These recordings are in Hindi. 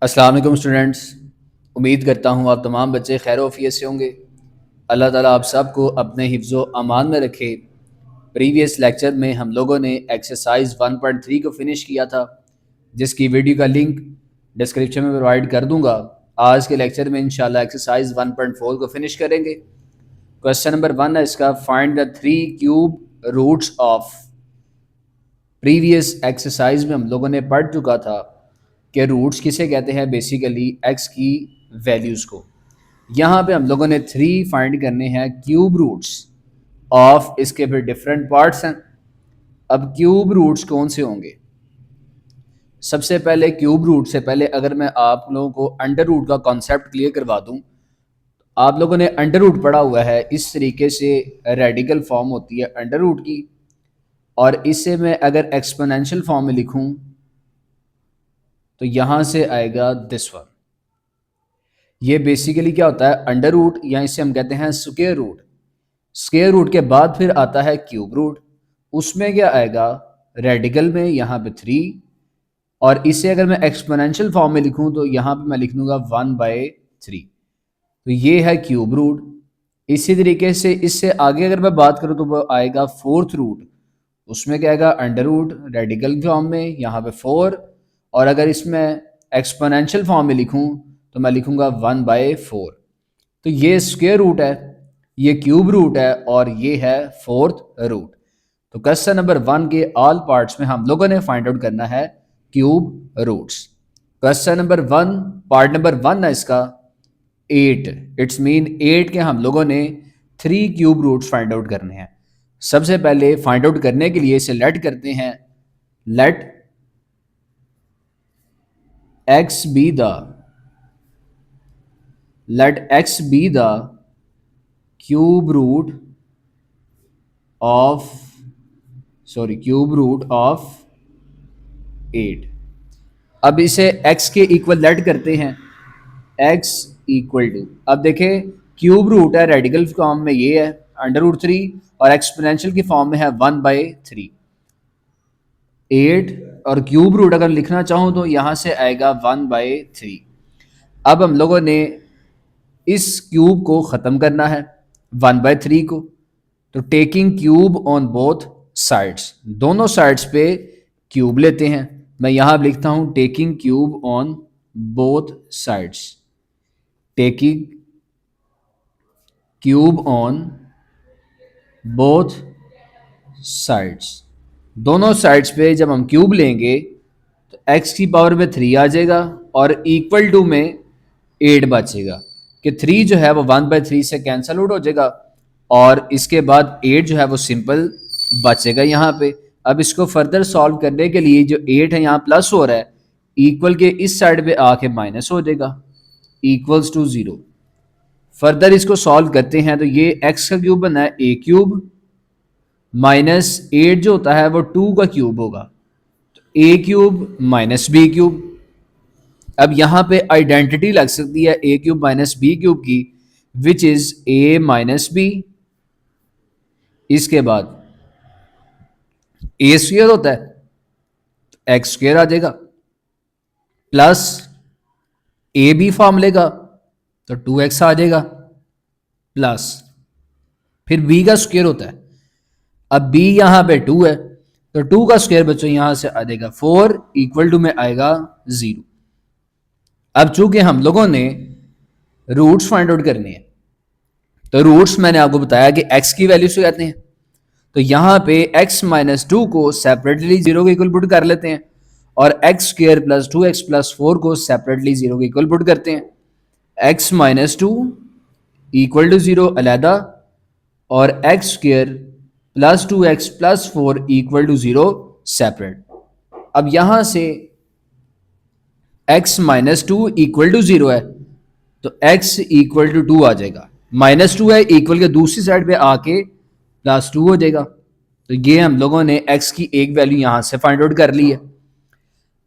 अस्सलाम वालेकुम स्टूडेंट्स। उम्मीद करता हूँ आप तमाम बच्चे खैर वफ़ियत से होंगे। अल्लाह ताला आप सबको अपने हिफ्ज़ो अमान में रखे। प्रीवियस लेक्चर में हम लोगों ने एक्सरसाइज 1.3 को फ़िनिश किया था, जिसकी वीडियो का लिंक डिस्क्रिप्शन में प्रोवाइड कर दूँगा। आज के लेक्चर में इंशाल्लाह एक्सरसाइज 1.4 को फ़िनिश करेंगे। क्वेश्चन नंबर 1 है इसका, find the 3 cube roots of. Previous exercise में हम लोगों ने पढ़ चुका था कि रूट्स किसे कहते हैं, बेसिकली एक्स की वैल्यूज़ को। यहाँ पे हम लोगों ने 3 फाइंड करने हैं क्यूब रूट्स ऑफ। इसके फिर डिफरेंट पार्ट्स हैं। अब क्यूब रूट्स कौन से होंगे? सबसे पहले क्यूब रूट से पहले अगर मैं आप लोगों को अंडर रूट का कॉन्सेप्ट क्लियर करवा दूँ। आप लोगों ने अंडर रूट पढ़ा हुआ है, इस तरीके से रेडिकल फॉर्म होती है अंडर रूट की, और इसे मैं अगर एक्सपोनेंशियल फॉर्म में लिखूं तो यहाँ से आएगा दिस वन। ये बेसिकली क्या होता है, अंडर रूट, या इसे हम कहते हैं स्क्वायर रूट। स्क्वायर रूट के बाद फिर आता है क्यूब रूट। उसमें क्या आएगा, रेडिकल में यहाँ पे 3, और इसे अगर मैं एक्सपोनेंशियल फॉर्म में लिखूं तो यहाँ पे मैं लिख दूंगा 1/3। तो ये है क्यूब रूट। इसी तरीके से इससे आगे अगर मैं बात करूं तो वो आएगा फोर्थ रूट। उसमें क्या आएगा, अंडर रूट रेडिकल फॉर्म में यहाँ पे 4, और अगर इसमें एक्सपोनेंशियल फॉर्म में लिखूं तो मैं लिखूंगा 1/4। तो ये स्क्वायर रूट है, ये क्यूब रूट है, और ये है फोर्थ रूट। तो क्वेश्चन नंबर 1 के ऑल पार्ट्स में हम लोगों ने फाइंड आउट करना है cube roots. Question number 1, part number 1 है इसका 8। इट्स मीन 8 के हम लोगों ने 3 क्यूब रूट्स फाइंड आउट करने हैं। सबसे पहले फाइंड आउट करने के लिए इसे लेट करते हैं। Let x be the cube root of cube root of 8। अब इसे x के इक्वल लेट करते हैं। x इक्वल टू, अब देखें क्यूब रूट है, रेडिकल फॉर्म में ये है अंडर रूट 3, और एक्सपोनेंशियल की फॉर्म में है 1/3। 8 और क्यूब रूट अगर लिखना चाहूँ तो यहाँ से आएगा 1/3। अब हम लोगों ने इस क्यूब को ख़त्म करना है 1/3 को, तो taking cube on both sides, दोनों साइड्स पे क्यूब लेते हैं। मैं यहाँ लिखता हूँ taking cube on both sides, taking cube on both sides. दोनों साइड्स पे जब हम क्यूब लेंगे तो x की पावर में 3 आ जाएगा और इक्वल टू में 8 बचेगा, कि 3 जो है वो 1/3 से कैंसल आउट हो जाएगा, और इसके बाद 8 जो है वो सिंपल बचेगा यहाँ पे। अब इसको फर्दर सॉल्व करने के लिए जो 8 है यहाँ प्लस हो रहा है, इक्वल के इस साइड पे आके माइनस हो जाएगा, इक्वल्स टू 0। फर्दर इसको सॉल्व करते हैं तो ये x का क्यूब बना है a क्यूब, माइनस 8 जो होता है वो 2 का क्यूब होगा, तो a cube minus b cube. अब यहाँ पे आइडेंटिटी लग सकती है a cube minus b cube की, which is a minus b। इसके बाद a स्क्वायर होता है, x स्क्वायर आ जाएगा, प्लस a b फॉर्म लेगा तो 2x आ जाएगा, प्लस फिर b का स्क्वायर होता है। अब b यहाँ पे 2 है तो 2 का स्क्वायर बच्चों यहाँ से आ जाएगा 4, इक्वल टू में आएगा 0। अब चूंकि हम लोगों ने रूट्स फाइंड आउट करने हैं, तो रूट्स मैंने आपको बताया कि x की वैल्यू से कहते हैं, तो यहाँ पे x माइनस 2 को सेपरेटली 0 के इक्वल पुट कर लेते हैं, और x square plus 2x plus 4 को सेपरेटली 0 के इक्वल पुट करते हैं। x माइनस 2 इक्वल टू 0 अलहदा, और x square plus 2x plus 4 equal to 0 separate. अब यहां से x माइनस 2 इक्वल टू 0 है तो x इक्वल टू 2 आ जाएगा, माइनस 2 है इक्वल के दूसरी साइड पे आके प्लस 2 हो जाएगा। तो ये हम लोगों ने x की एक वैल्यू यहां से फाइंड आउट कर ली है।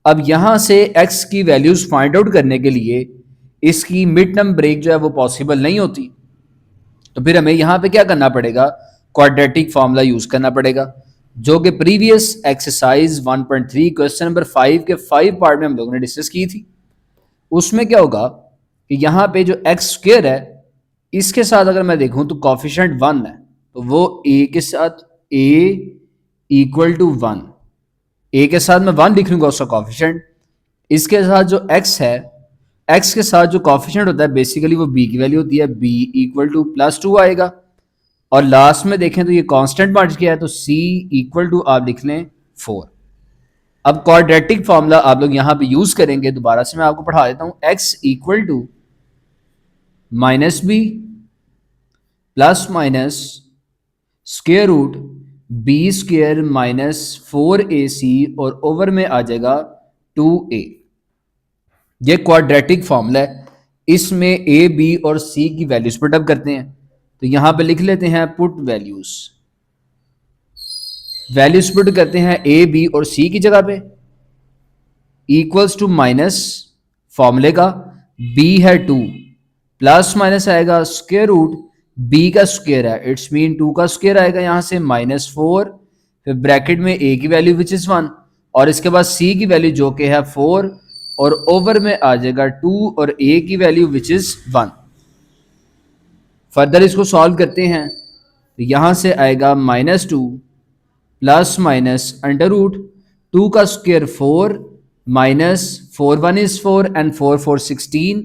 अब यहां से x की वैल्यूज फाइंड आउट करने के लिए इसकी मिड टर्म ब्रेक जो है वो पॉसिबल नहीं होती, तो फिर हमें यहां पे क्या करना पड़ेगा, क्वाड्रेटिक फार्मूला यूज करना पड़ेगा, जो कि प्रीवियस एक्सरसाइज 1.3 क्वेश्चन नंबर 5 के 5 पार्ट में हम लोगों ने डिस्कस की थी। उसमें क्या होगा कि यहाँ पे जो एक्स स्क्वेयर है इसके साथ अगर मैं देखूं तो कॉफिशेंट 1 है, तो वो ए के साथ ए इक्वल टू 1, ए के साथ मैं 1 लिख लूंगा उसका कॉफिशेंट। इसके साथ जो एक्स है, एक्स के साथ जो कॉफिशेंट होता है बेसिकली वो बी की वैल्यू होती है, बी इक्वल टू +2 आएगा। और लास्ट में देखें तो ये कांस्टेंट मर्ज किया है तो सी इक्वल टू आप लिख लें 4। अब क्वाड्रेटिक फॉर्मूला आप लोग यहां पे यूज करेंगे, दोबारा से मैं आपको पढ़ा देता हूं। X equal to minus b plus minus square root b square -4ac और ओवर में आ जाएगा 2a। ये क्वाड्रेटिक फॉर्मूला है, इसमें ए बी और सी की वैल्यूज पुट अप करते हैं। तो यहां पे लिख लेते हैं पुट वैल्यूज, वैल्यूज पुट करते हैं ए बी और सी की जगह पे, इक्वल्स टू माइनस फॉर्मूले का बी है 2 प्लस माइनस आएगा स्क्वायर रूट बी का स्क्वायर है, इट्स मीन 2 का स्क्वायर आएगा यहां से -4, फिर ब्रैकेट में ए की वैल्यू विच इज 1 और इसके बाद सी की वैल्यू जो कि है 4 और ओवर में आ जाएगा 2 और ए की वैल्यू विच इज 1। फर्दर इसको सॉल्व करते हैं तो यहां से आएगा -2 प्लस माइनस अंडर रूट 2 का स्क्वायर 4 माइनस 4 1 इज 4 एंड 4 4 16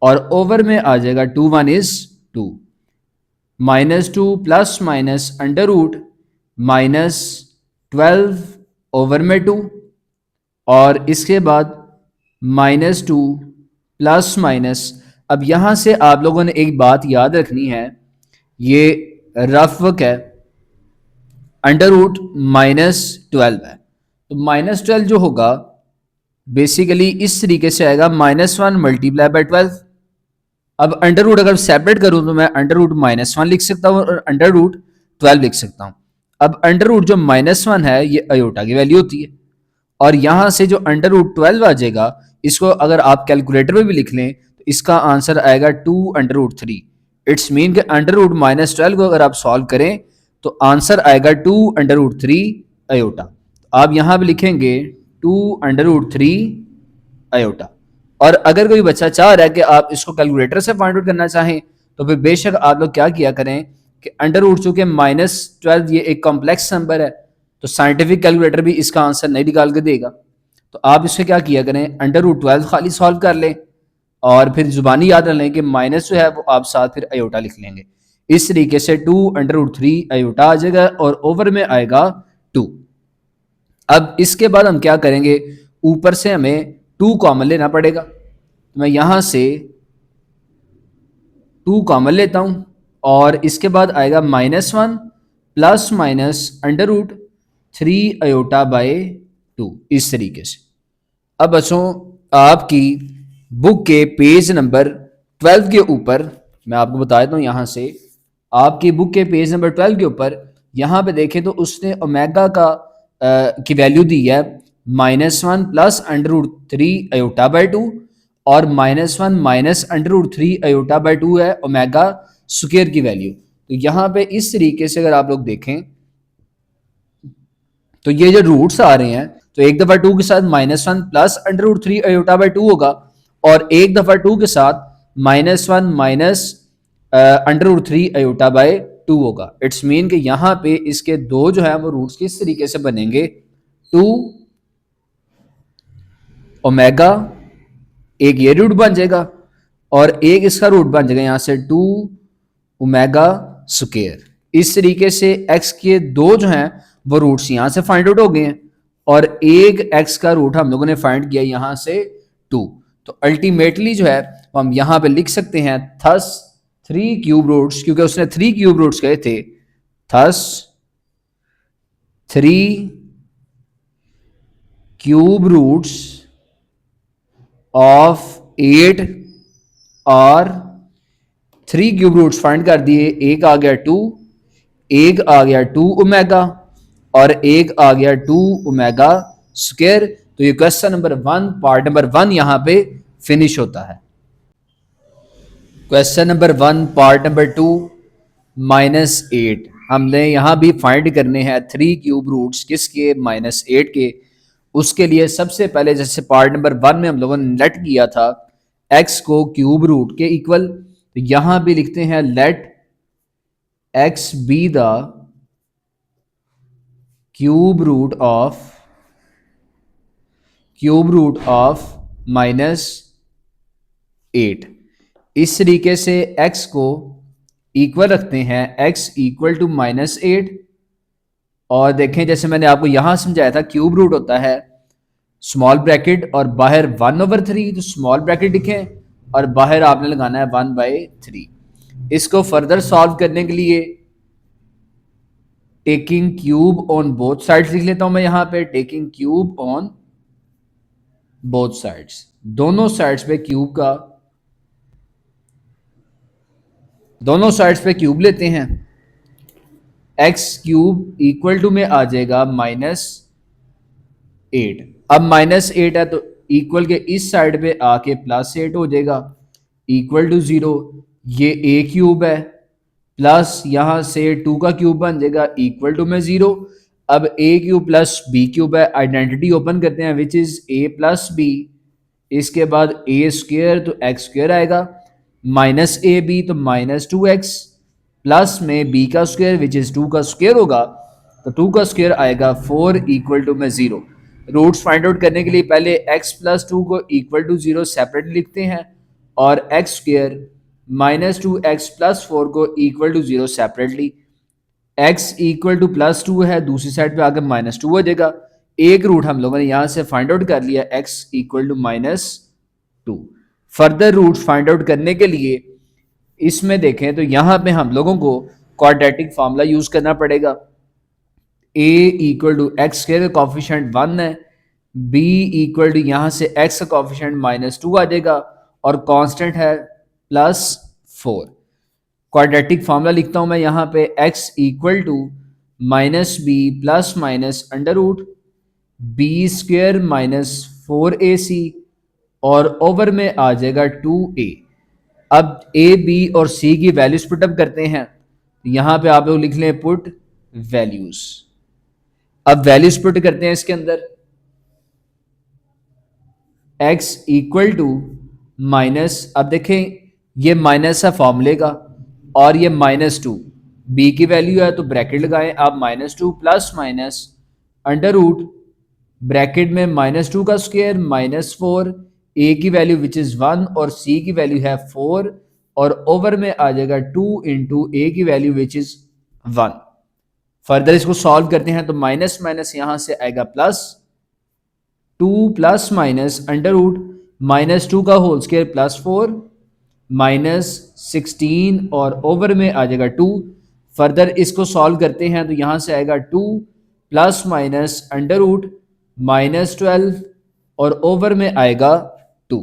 और ओवर में आ जाएगा 2 1 is 2, -2 plus minus under root -12 over में 2 और इसके बाद -2 प्लस माइनस। अब यहां से आप लोगों ने एक बात याद रखनी है, ये रफ वर्क है, अंडर रूट -12 है तो -12 जो होगा बेसिकली इस तरीके से आएगा -1 मल्टीप्लाई बाय 12। अब अंडर रूट अगर सेपरेट करूं तो मैं अंडर रूट -1 लिख सकता हूं और अंडर रूट 12 लिख सकता हूं। अब अंडर रूट जो -1 है ये अयोटा की वैल्यू होती है और यहां से जो अंडर रूट 12 आ जाएगा इसको अगर आप कैलकुलेटर में भी लिख लें तो इसका आंसर आएगा 2 अंडर रूट 3। इट्स मीन कि अंडर रूट -12 को अगर आप सॉल्व करें तो आंसर आएगा 2 अंडर रूट 3 अयोटा। तो आप यहां पे लिखेंगे 2 अंडर रूट 3 अयोटा। और अगर कोई बच्चा चाह रहा है कि आप इसको कैलकुलेटर से फाइंड आउट करना चाहें तो फिर बेशक आप लोग क्या किया करें कि अंडर रूट चूंकि -12 ये एक कॉम्प्लेक्स नंबर है तो साइंटिफिक कैलकुलेटर भी इसका आंसर नहीं निकाल के देगा, तो आप इससे क्या किया करें अंडर रूट 12 खाली सॉल्व कर लें और फिर जुबानी याद रख लें कि माइनस जो है वो आप साथ फिर अयोटा लिख लेंगे। इस तरीके से 2 अंडर रूट 3 अयोटा आ जाएगा और ओवर में आएगा 2। अब इसके बाद हम क्या करेंगे, ऊपर से हमें 2 कॉमन लेना पड़ेगा, तो मैं यहां से 2 कॉमन लेता हूं और इसके बाद आएगा -1 plus minus under root 3 iota by 2 इस तरीके से। अब बच्चों आपकी बुक के पेज नंबर 12 के ऊपर मैं आपको बता देता हूँ, यहाँ से आपकी बुक के पेज नंबर 12 के ऊपर यहाँ पे देखें तो उसने ओमेगा का की वैल्यू दी है -1 plus under root 3 iota by 2 और -1 minus under root 3 iota by 2 है ओमेगा स्क्वायर की वैल्यू। तो यहाँ पे इस तरीके से अगर आप लोग देखें तो ये जो रूट्स आ रहे हैं तो एक दफा 2 के साथ -1 plus under root 3 iota by 2 होगा और एक दफा 2 के साथ -1 minus under root 3 iota by 2 होगा। इट्स मीन कि यहाँ पे इसके दो जो है वो रूट्स किस तरीके से बनेंगे, 2 ओमेगा एक ये रूट बन जाएगा और एक इसका रूट बन जाएगा यहाँ से 2 ओमेगा स्क्वायर। इस तरीके से x के दो जो हैं वो रूट्स यहाँ से फाइंड आउट हो गए हैं और एक x का रूट हम लोगों ने फाइंड किया यहाँ से 2। तो अल्टीमेटली जो है हम यहाँ पे लिख सकते हैं थस 3 क्यूब रूट्स, क्योंकि उसने 3 क्यूब रूट्स कहे थे, थस 3 क्यूब रूट्स ऑफ 8 और 3 क्यूब रूट्स फाइंड कर दिए। एक आ गया 2, एक आ गया 2 ओमेगा और एक आ गया 2 ओमेगा स्क्वायर। तो ये क्वेश्चन नंबर 1 पार्ट नंबर 1 यहां पे फिनिश होता है। क्वेश्चन नंबर 1 पार्ट नंबर 2 -8 हमने यहां भी फाइंड करने हैं 3 क्यूब रूट्स किसके, -8 के। उसके लिए सबसे पहले जैसे पार्ट नंबर 1 में हम लोगों ने लेट किया था x को क्यूब रूट के इक्वल, तो यहां भी लिखते हैं let x be the cube root of -8। इस तरीके से x को इक्वल रखते हैं x इक्वल टू -8। और देखें जैसे मैंने आपको यहां समझाया था क्यूब रूट होता है स्मॉल ब्रैकेट और बाहर 1/3, तो स्मॉल ब्रैकेट लिखें और बाहर आपने लगाना है 1/3। इसको फर्दर सॉल्व करने के लिए taking cube on both sides लिख लेता हूं मैं यहां पे, taking cube on both sides, दोनों साइड्स पे क्यूब का, दोनों साइड्स पे क्यूब लेते हैं। एक्स क्यूब इक्वल टू में आ जाएगा -8। अब -8 है तो इक्वल के इस साइड पे आके +8 हो जाएगा, इक्वल टू 0। ये a क्यूब है प्लस यहां से 2 का क्यूब बन जाएगा इक्वल टू में 0। अब a cube plus b cube है, आइडेंटिटी ओपन करते हैं which is a plus B. इसके बाद a स्क्वेयर तो x स्क्वेयर आएगा, माइनस ए बी तो -2x, प्लस में b का स्क्वेयर विच इज 2 का स्क्वेयर होगा, तो 2 का स्क्वेयर आएगा 4 इक्वल टू में 0। रूट्स फाइंड आउट करने के लिए पहले x प्लस 2 को इक्वल टू 0 सेपरेट लिखते हैं और x स्क्वेयर -2x प्लस 4 को equal to 0 separately. x equal to +2 है, दूसरी साइड पे आकर -2 हो जाएगा। एक रूट हम लोगों ने यहां से फाइंड आउट कर लिया x equal to -2। Further root find out करने के लिए इसमें देखें तो यहां पे हम लोगों को क्वाड्रेटिक फार्मूला यूज करना पड़ेगा। a equal to x square का कॉफिशिएंट 1 है, b इक्वल टू यहां से x का कॉफिशिएंट -2 आ जाएगा और कांस्टेंट है +4। क्वाड्रेटिक फार्मूला लिखता हूं मैं यहां पे x equal to -b plus minus under root B square -4ac और ओवर में आ जाएगा 2a। अब a b और c की वैल्यूज पुटअप करते हैं, यहां पे आप लोग लिख लें पुट वैल्यूज। अब वैल्यूज पुट करते हैं इसके अंदर, x इक्वल टू माइनस, अब देखें ये माइनस है फॉर्मूले का और ये -2, b की वैल्यू है तो ब्रैकेट लगाएं आप, -2 plus minus under root bracket में -2 का स्क्वायर -4, a की वैल्यू विच इज 1 और c की वैल्यू है 4 और ओवर में आ जाएगा 2 इंटू a की वैल्यू विच इज 1। फर्दर इसको सॉल्व करते हैं तो माइनस माइनस यहां से आएगा plus, 2 plus minus under root -2 का होल स्क्वायर +4 -16 और ओवर में आ जाएगा 2। फर्दर इसको सॉल्व करते हैं तो यहां से आएगा 2 प्लस माइनस अंडर रूट -12 और ओवर में आएगा 2।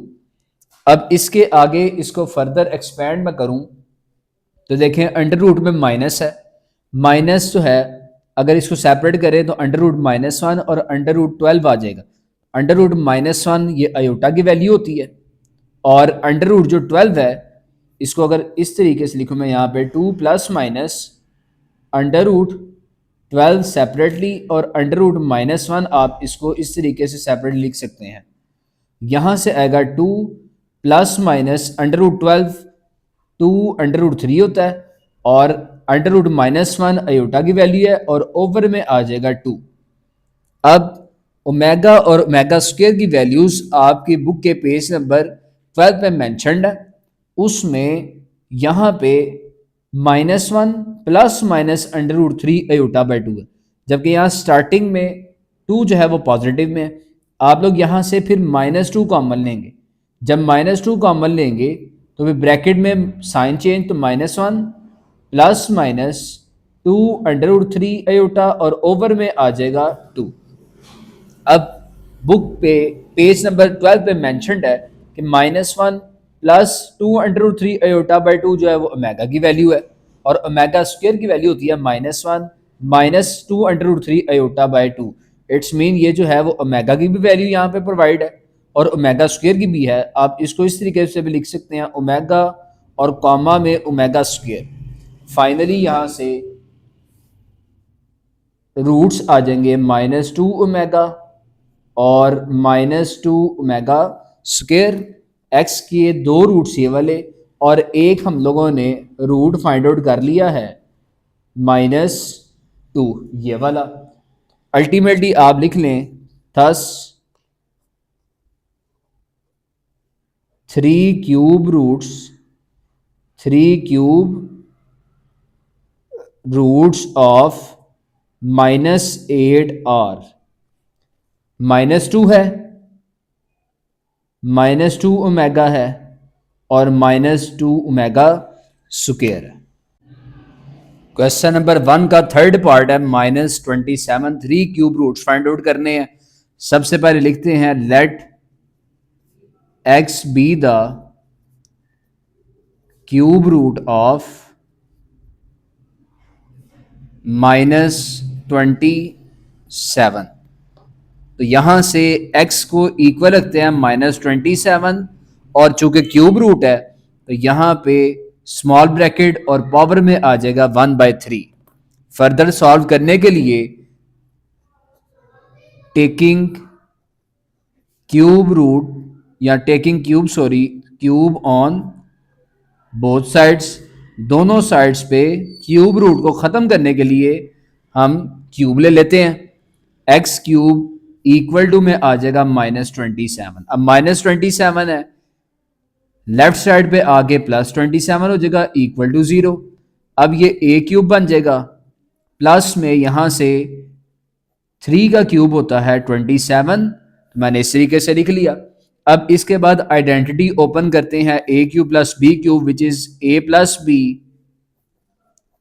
अब इसके आगे इसको फर्दर एक्सपेंड मैं करूं तो देखें अंडर रूट में माइनस है, माइनस जो है अगर इसको सेपरेट करें तो अंडर रूट -1 और अंडर रूट 12 आ जाएगा। अंडर रूट -1 ये अयोटा की वैल्यू होती है और अंडर रूट जो 12 है इसको अगर इस तरीके से लिखूं मैं यहाँ पे 2 plus minus under root 12 separately और अंडर रूट -1 आप इसको इस तरीके से सेपरेट लिख सकते हैं। यहाँ से आएगा 2 plus minus under root 12, 2 under root 3 होता है और अंडर रूट -1 अयोटा की वैल्यू है और ओवर में आ जाएगा 2। अब ओमेगा और ओमेगा स्क्वायर की वैल्यूज आपकी बुक के पेज नंबर 12 पे मैंशनड है, उसमें यहाँ पे -1 plus minus under root 3 iota by 2 है, जबकि यहाँ स्टार्टिंग में 2 जो है वो पॉजिटिव में है। आप लोग यहाँ से फिर -2 कॉमन लेंगे, जब -2 कॉमन लेंगे तो फिर ब्रैकेट में साइन चेंज तो -1 plus minus 2 under root 3 iota और ओवर में आ जाएगा 2। अब बुक पे पेज नंबर 12 पे मेंशन्ड है कि -1 plus 2 under root 3 iota by 2 जो है वो ओमेगा की वैल्यू है और ओमेगा स्क्वायर की वैल्यू होती है -1 minus 2 under root 3 iota by 2। It's mean ये जो है वो ओमेगा की भी वैल्यू यहाँ पे प्रोवाइड है और ओमेगा स्क्वायर की भी है। आप इसको इस तरीके से भी लिख सकते हैं, ओमेगा और कॉमा में ओमेगा स्क्वायर। फाइनली यहाँ से रूट्स आ जाएंगे -2 ओमेगा और -2 ओमेगा स्क्वायर। एक्स के दो रूट्स ये वाले और एक हम लोगों ने रूट फाइंड आउट कर लिया है -2 ये वाला। अल्टीमेटली आप लिख लें thus 3 cube roots of -8r। -2 है, -2 ओमेगा है और -2 ओमेगा स्क्वायर है। क्वेश्चन नंबर 1 का थर्ड पार्ट है -27। 3 क्यूब रूट्स फाइंड आउट करने हैं। सबसे पहले लिखते हैं let x be the cube root of -27। तो यहां से x को इक्वल रखते हैं -27 और चूंकि क्यूब रूट है तो यहां पे स्मॉल ब्रैकेट और पावर में आ जाएगा 1/3। फर्दर सॉल्व करने के लिए taking cube on both sides, दोनों साइड्स पे क्यूब रूट को ख़त्म करने के लिए हम क्यूब ले लेते हैं। एक्स क्यूब इक्वल टू में आ जाएगा -27। अब -27 है, लेफ्ट साइड पे आगे +27 हो जाएगा इक्वल टू 0। अब ये ए क्यूब बन जाएगा, प्लस में यहां से 3 का क्यूब होता है 27, मैंने इस तरीके से लिख लिया। अब इसके बाद आइडेंटिटी ओपन करते हैं A cube plus B cube which is A plus B.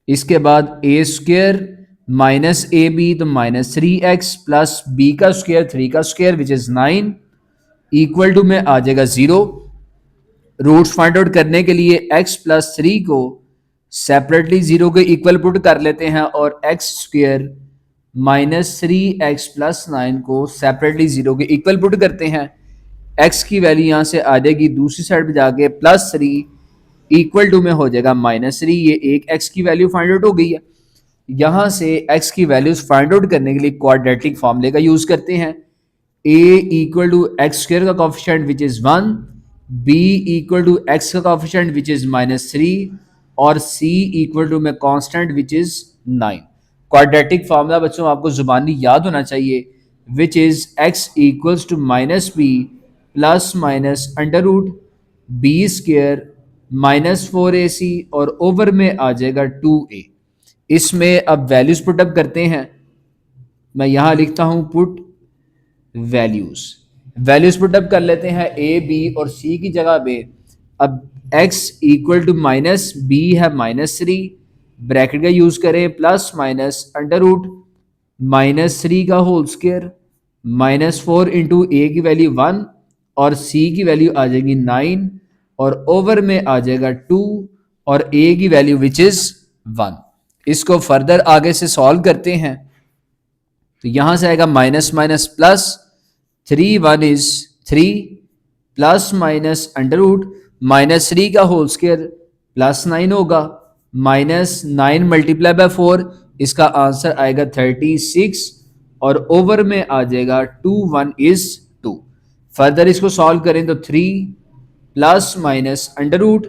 इसके बाद ए स्क्वेयर माइनस ए बी तो -3x प्लस बी का स्क्वेयर 3 का square which is 9 equal to में आ जाएगा 0। रूट्स फाइंड आउट करने के लिए x प्लस 3 को सेपरेटली 0 के इक्वल पुट कर लेते हैं और x स्क्वेयर -3x प्लस 9 को सेपरेटली 0 के इक्वल पुट करते हैं। x की वैल्यू यहां से आ जाएगी दूसरी साइड पे जाके +3 इक्वल टू में हो जाएगा -3। ये एक x की वैल्यू फाइंड आउट हो गई है। यहां से x की वैल्यूज फाइंड आउट करने के लिए क्वाड्रेटिक फॉर्मूले का यूज करते हैं। a equal to x square का coefficient which is 1, b equal to X का कोफिशिएंट विच इज -3 और c इक्वल टू में constant which is 9। Quadratic formula बच्चों आपको जुबानी याद होना चाहिए, which is x equals to -b plus minus under root B square -4ac और ओवर में आ जाएगा 2a। इसमें अब वैल्यूज पुटअप करते हैं। मैं यहां लिखता हूं पुट वैल्यूज पुटअप कर लेते हैं ए बी और सी की जगह पे। अब x इक्वल टू -b है -3, ब्रैकेट का यूज करें प्लस माइनस अंडर रूट -3 का होल स्क्वायर -4 इंटू ए की वैल्यू 1 और c की वैल्यू आ जाएगी 9 और ओवर में आ जाएगा 2 और a की वैल्यू विच इज 1। इसको फर्दर आगे से सॉल्व करते हैं तो यहां से आएगा minus minus plus 3 1 is 3 plus minus under root -3 का होल स्क्वायर +9 होगा -9 मल्टीप्लाई बाय 4, इसका आंसर आएगा 36 और ओवर में आ जाएगा 2 1 इज 2। फर्दर इसको सॉल्व करें तो 3 प्लस माइनस अंडर रूट,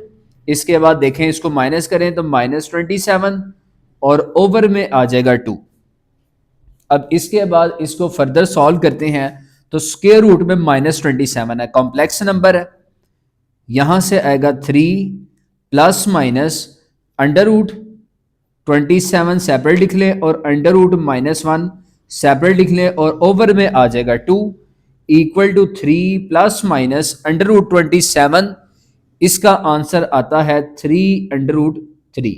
इसके बाद देखें इसको माइनस करें तो -27 और ओवर में आ जाएगा 2। अब इसके बाद इसको फर्दर सॉल्व करते हैं तो स्क्वायर रूट में -27 है, कॉम्प्लेक्स नंबर है। यहां से आएगा 3 plus minus under root 27 separate लिख लें और अंडर रूट -1 सेपरेट लिख लें और ओवर में आ जाएगा 2 equal to 3 plus minus under root 27। इसका आंसर आता है 3 अंडर रूट 3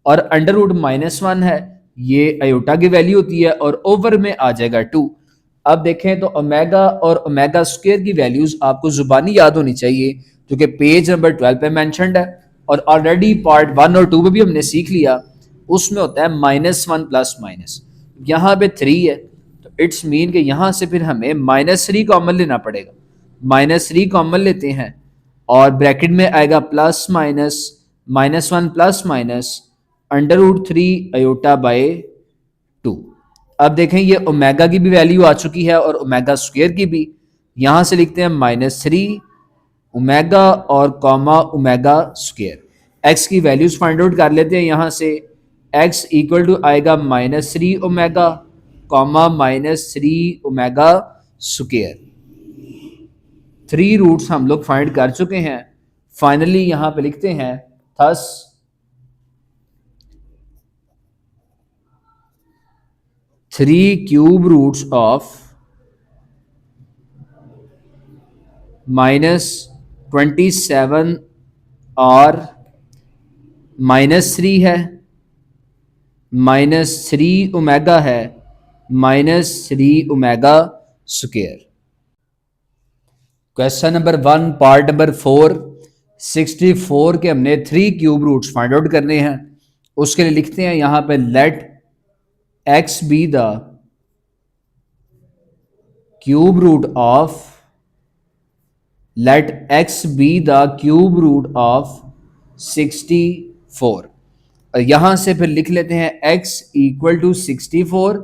और अंडर रूट -1 है, ये अयोटा की वैल्यू होती है और ओवर में आ जाएगा 2। अब देखें तो ओमेगा और ओमेगा स्क्वायर की वैल्यूज आपको जुबानी याद होनी चाहिए क्योंकि पेज नंबर 12 पे मेंशन्ड है और ऑलरेडी पार्ट 1 और 2 में भी हमने सीख लिया। उसमें होता है -1 प्लस माइनस, यहाँ पे 3 है तो इट्स मीन कि यहाँ से फिर हमें -3 कॉमन लेना पड़ेगा। -3 कॉमन लेते हैं और ब्रैकेट में आएगा plus minus -1 plus minus under root 3 iota by 2। अब देखें ये ओमेगा की भी वैल्यू आ चुकी है और ओमेगा स्क्वायर की भी। यहाँ से लिखते हैं -3 ओमेगा और कॉमा ओमेगा स्क्वायर। एक्स की वैल्यूज फाइंड आउट कर लेते हैं। यहाँ से एक्स इक्वल टू आएगा -3 omega comma -3 omega square. 3 roots हम लोग फाइंड कर चुके हैं। फाइनली यहाँ पे लिखते हैं थस 3 क्यूब रूट्स ऑफ -27 और -3 है, -3 ओमेगा है, -3 omega square. Question number 1 part number 4 64 के हमने 3 क्यूब रूट्स फाइंड आउट करने हैं। उसके लिए लिखते हैं यहाँ पे let x be the cube root of let x be the cube root of 64। यहां से फिर लिख लेते हैं x इक्वल टू 64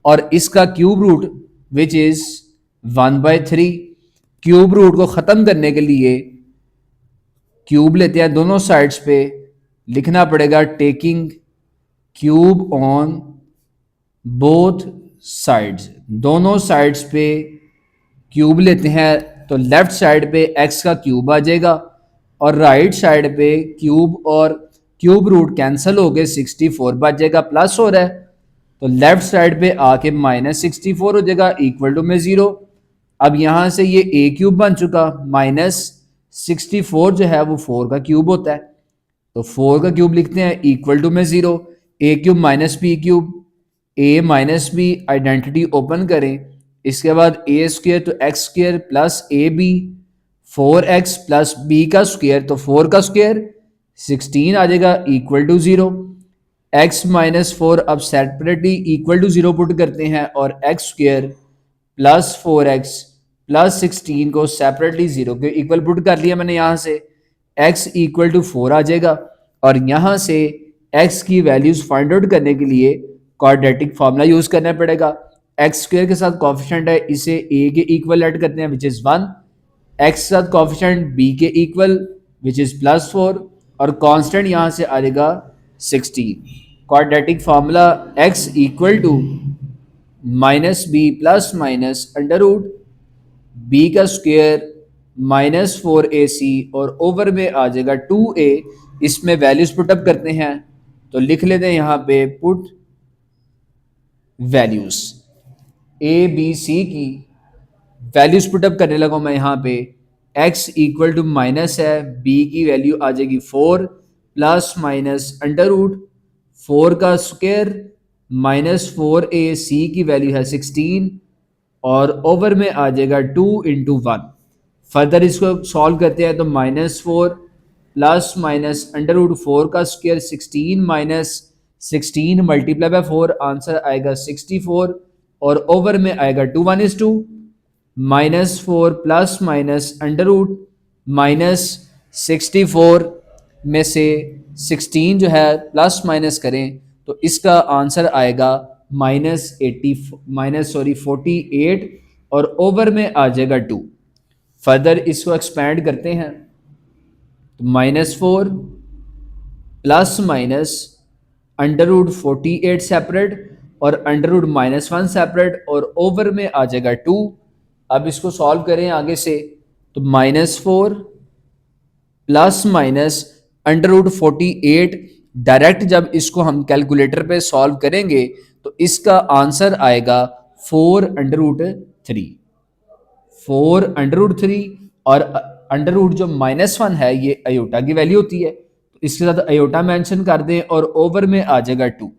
और इसका cube root which is 1/3। Cube root को ख़त्म करने के लिए क्यूब लेते हैं दोनों साइड्स पे, लिखना पड़ेगा taking cube on both sides. दोनों साइड्स पे क्यूब लेते हैं तो लेफ्ट साइड पे x का क्यूब आ जाएगा और राइट साइड पे क्यूब और क्यूब रूट कैंसिल हो गए 64 बच जाएगा। प्लस हो रहा है तो लेफ्ट साइड पे आके -64 हो जाएगा इक्वल टू में 0। अब यहाँ से ये a क्यूब बन चुका, -64 जो है वो 4 का क्यूब होता है तो 4 का क्यूब लिखते हैं इक्वल टू में 0। a cube -b cube, a -b identity open करें, इसके बाद ए स्क्वेयर तो x square plus a b, 4x plus B का स्क्वेयर तो 4 का स्क्वेयर 16 आ जाएगा इक्वल टू 0। x -4 अब सेपरेटली इक्वल टू 0 पुट करते हैं और x square plus 4x plus 16 को सेपरेटली 0 के इक्वल पुट कर लिया मैंने। यहाँ से x इक्वल टू 4 आ जाएगा और यहाँ से x की वैल्यूज फाइंड आउट करने के लिए क्वाड्रेटिक फार्मूला यूज करना पड़ेगा। एक्स स्क्वेयर के साथ कॉफिशेंट है, इसे a के इक्वल ऐड करते हैं विच इज 1, x के साथ कॉफिशेंट b के इक्वल विच इज +4 और कांस्टेंट यहाँ से आ जाएगा 16। Quadratic formula x equal to -b plus minus under root b का स्क्वेयर -4ac और ओवर में आ जाएगा 2a। इसमें वैल्यूज पुटअप करते हैं तो लिख लेते हैं यहाँ पे put values. A b c की वैल्यूज पुटअप करने लगा मैं यहाँ पे। x इक्वल टू माइनस है, b की वैल्यू आ जाएगी 4 प्लस माइनस अंडर रूट 4 का स्क्वायर -4a, c की वैल्यू है 16 और ओवर में आ जाएगा 2 × 1। फर्दर इसको सॉल्व करते हैं तो -4 प्लस माइनस अंडर रूट 4 का square 16 minus 16 multiply by 4 answer आएगा 64 और ओवर में आएगा 2 1 is 2 -4 plus minus under root -64 में से 16 जो है प्लस माइनस करें तो इसका आंसर आएगा -48 और ओवर में आ जाएगा 2। फर्दर इसको एक्सपेंड करते हैं तो -4 plus minus under root 48 separate और अंडर रूट -1 सेपरेट और ओवर में आ जाएगा 2। अब इसको सॉल्व करें आगे से तो -4 plus minus under root 48 direct जब इसको हम कैलकुलेटर पे सॉल्व करेंगे तो इसका आंसर आएगा 4√3 4√3 और अंडर रूट जो -1 है ये अयोटा की वैल्यू होती है तो इसके साथ अयोटा मेंशन कर दें और ओवर में आ जाएगा 2।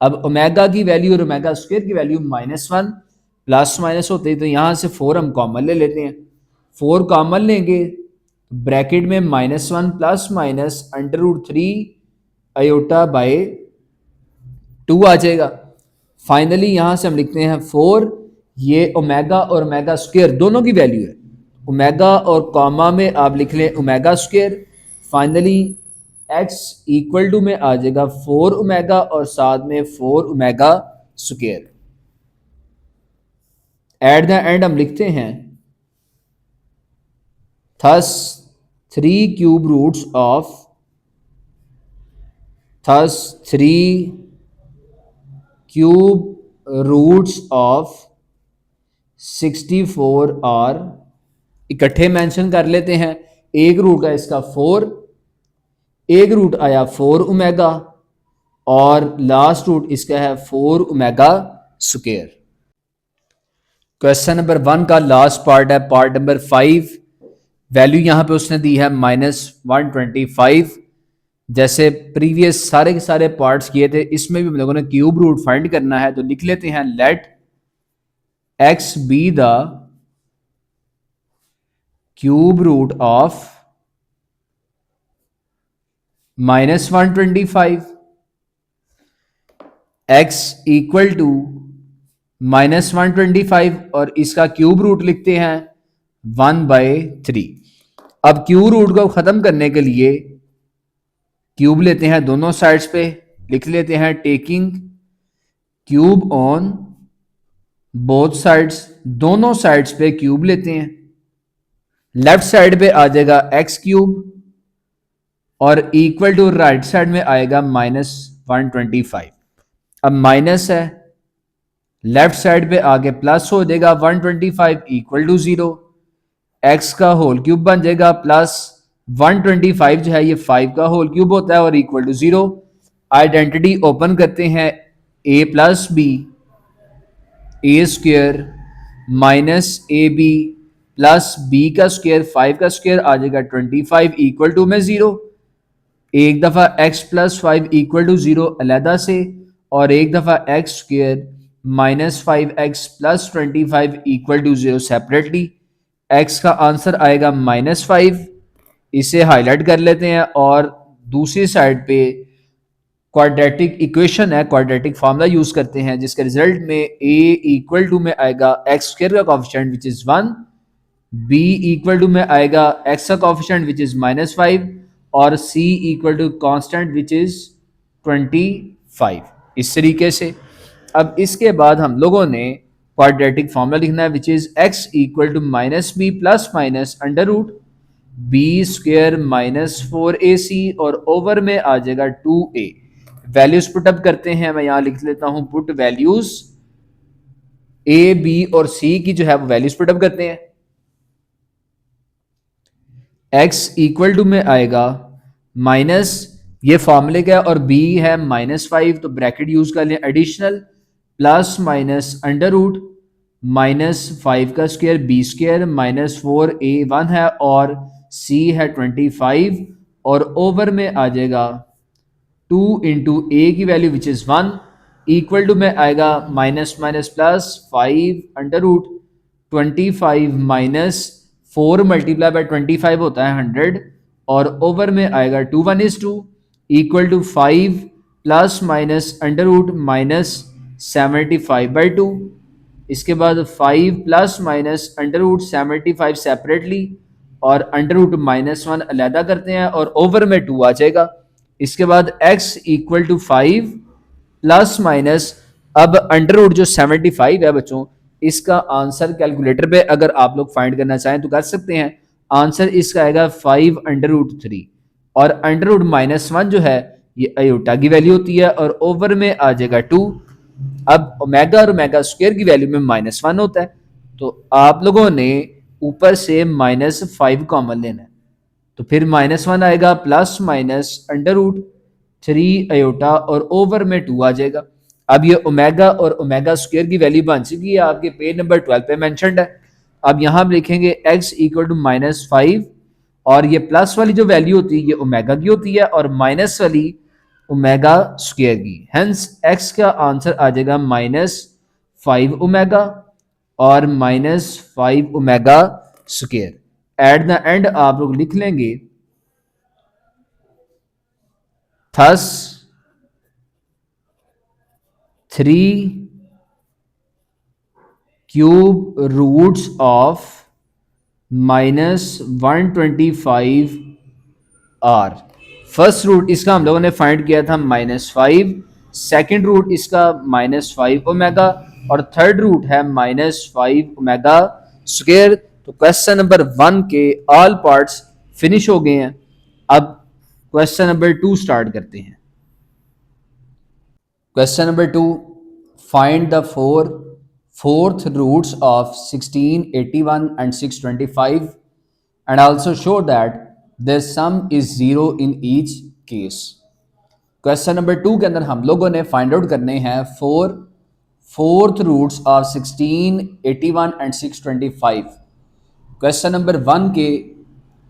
अब ओमेगा की वैल्यू और ओमेगा स्क्वायर की वैल्यू -1 प्लस माइनस होते हैं तो यहाँ से 4 हम कॉमन ले लेते हैं। 4 कॉमन लेंगे ब्रैकेट में -1 plus minus under root 3 iota by 2 आ जाएगा। फाइनली यहाँ से हम लिखते हैं 4, ये ओमेगा और ओमेगा स्क्वायर दोनों की वैल्यू है। ओमेगा और कॉमा में आप लिख लें omega square. Finally x equal to में आ जाएगा 4 ओमेगा और साथ में 4 omega square. At the end हम लिखते हैं thus three cube roots of thus three cube roots of 64 are, इकट्ठे मेंशन कर लेते हैं। एक रूट का इसका 4, एक रूट आया 4 ओमेगा और लास्ट रूट इसका है 4 ओमेगा स्क्वायर। क्वेश्चन नंबर 1 का लास्ट पार्ट है पार्ट नंबर 5। वैल्यू यहां पे उसने दी है -125। जैसे प्रीवियस सारे के सारे पार्ट्स किए थे, इसमें भी हम लोगों ने क्यूब रूट फाइंड करना है, तो लिख लेते हैं let x be the cube root of -125, x equal to -125 और इसका क्यूब रूट लिखते हैं 1/3। अब क्यूब रूट को खत्म करने के लिए क्यूब लेते हैं दोनों साइड्स पे, लिख लेते हैं taking cube on both sides, दोनों साइड्स पे क्यूब लेते हैं। लेफ्ट साइड पे आ जाएगा एक्स क्यूब और इक्वल टू राइट साइड में आएगा -125। अब माइनस है, लेफ्ट साइड पे आगे प्लस हो जाएगा 125 इक्वल टू 0, एक्स का होल क्यूब बन जाएगा प्लस 125 जो है ये 5 का होल क्यूब होता है और इक्वल टू 0। आइडेंटिटी ओपन करते हैं, a plus b a square minus A b plus B का स्क्वेयर 5 का स्क्वेयर आ जाएगा 25 इक्वल टू में 0। एक दफ़ा x प्लस 5 इक्वल टू 0 अलहदा से और एक दफ़ा x square -5x plus 25 equal to 0 separately. x का आंसर आएगा -5, इसे हाईलाइट कर लेते हैं और दूसरी साइड पे क्वाड्रेटिक इक्वेशन है, क्वाड्रेटिक फार्मूला यूज करते हैं जिसके रिजल्ट में a इक्वल टू में आएगा एक्स स्क्वायर का coefficient which is 1, b equal to में आएगा x का कोएफिशिएंट विच इज -5 और c equal to constant which is 25। इस तरीके से अब इसके बाद हम लोगों ने क्वाड्रेटिक फार्मूला लिखना है which is x equal to -b plus minus under root B square -4ac और ओवर में आ जाएगा 2a। वैल्यूज पुट अप करते हैं, मैं यहां लिख लेता हूं पुट वैल्यूज ए बी और सी की जो है वो वैल्यूज पुट अप करते हैं। x इक्वल टू में आएगा माइनस ये फॉर्मूले का और b है -5 तो ब्रैकेट यूज कर लें additional plus minus under root -5 का स्क्वायर बी स्क्वायर -4a1 है और c है 25 और ओवर में आ जाएगा 2 इंटू ए की value which is 1 equal to में आएगा minus minus plus 5 under root 25 minus 4 multiply by 25 होता है 100 और ओवर में आएगा 2 1 is 2 equal to 5 plus minus under root -75/2। इसके बाद 5 plus minus under root 75 separately और अंडर रूट -1 अलहदा करते हैं और ओवर में 2 आ जाएगा। इसके बाद x equal to 5 plus minus अब अंडर रूट जो 75 है बच्चों, इसका आंसर कैलकुलेटर पे अगर आप लोग फाइंड करना चाहें तो कर सकते हैं। आंसर इसका आएगा 5 अंडर रूट 3 और अंडर रूट -1 जो है ये आयोटा की वैल्यू होती है और ओवर में आ जाएगा 2। अब ओमेगा और ओमेगा स्क्वायर की वैल्यू में -1 होता है तो आप लोगों ने ऊपर से -5 कॉमन लेना है तो फिर -1 आएगा plus minus under root 3 iota और ओवर में 2 आ जाएगा। अब ये ओमेगा और ओमेगा स्क्वायर की वैल्यू बन चुकी है, आपके पेज नंबर 12 पे मेंशन्ड है। अब यहाँ लिखेंगे x इक्वल टू -5 और ये प्लस वाली जो वैल्यू होती है ये ओमेगा की होती है और माइनस वाली ओमेगा स्क्वायर की, हेंस x का आंसर आ जाएगा -5 ओमेगा और -5 omega square. At the end आप लोग लिख लेंगे thus 3 cube roots of -125 are. First root इसका हम लोगों ने फाइंड किया था -5, सेकेंड रूट इसका -5 ओमेगा और थर्ड रूट है -5 ओमेगा स्क्वायर। तो क्वेश्चन नंबर 1 के ऑल पार्ट्स फिनिश हो गए हैं। अब क्वेश्चन नंबर 2 स्टार्ट करते हैं। Question number 2, find the fourth roots of 16, 81 and 625 and also show that their sum is zero in each case। Question number 2 के अंदर हम लोगों ने फाइंड आउट करने हैं fourth roots of 16, 81 and 625। Question number 1 के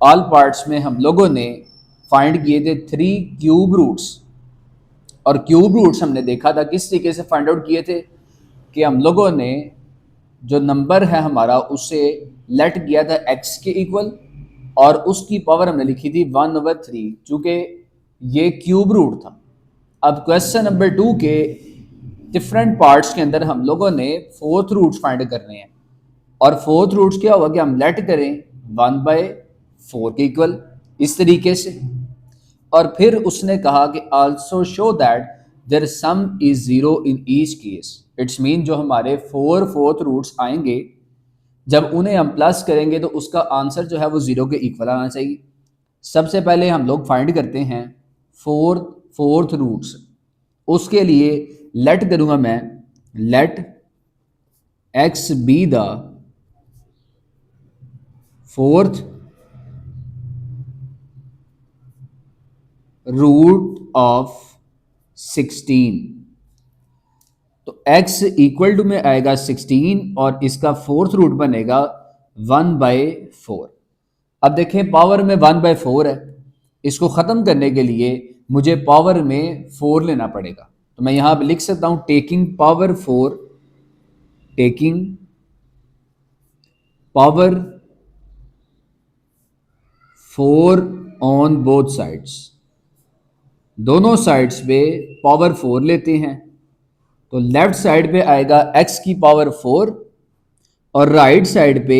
ऑल पार्ट्स में हम लोगों ने फाइंड किए थे 3 क्यूब रूट्स, और क्यूब रूट्स हमने देखा था किस तरीके से फाइंड आउट किए थे कि हम लोगों ने जो नंबर है हमारा उसे लेट किया था x के इक्वल, और उसकी पावर हमने लिखी थी 1/3, चूँकि ये क्यूब रूट था। अब क्वेश्चन नंबर 2 के डिफरेंट पार्ट्स के अंदर हम लोगों ने फोर्थ रूट्स फाइंड करने हैं, और फोर्थ रूट्स क्या होगा कि हम लेट करें 1/4 के इक्वल इस तरीके से। और फिर उसने कहा कि also show that there some is zero in each case. It's mean जो हमारे फोर्थ रूट्स आएंगे जब उन्हें हम प्लस करेंगे तो उसका आंसर जो है वो जीरो के इक्वल आना चाहिए। सबसे पहले हम लोग फाइंड करते हैं फोर्थ रूट्स। उसके लिए लेट करूंगा मैं, let x be the fourth root of 16। तो x इक्वल टू में आएगा 16 और इसका फोर्थ रूट बनेगा 1/4। अब देखें पावर में 1/4 है, इसको ख़त्म करने के लिए मुझे पावर में 4 लेना पड़ेगा। तो मैं यहाँ पे लिख सकता हूँ taking power 4 on both sides. दोनों साइड्स पे पावर 4 लेते हैं, तो लेफ्ट साइड पे आएगा x की पावर 4 और राइट साइड पे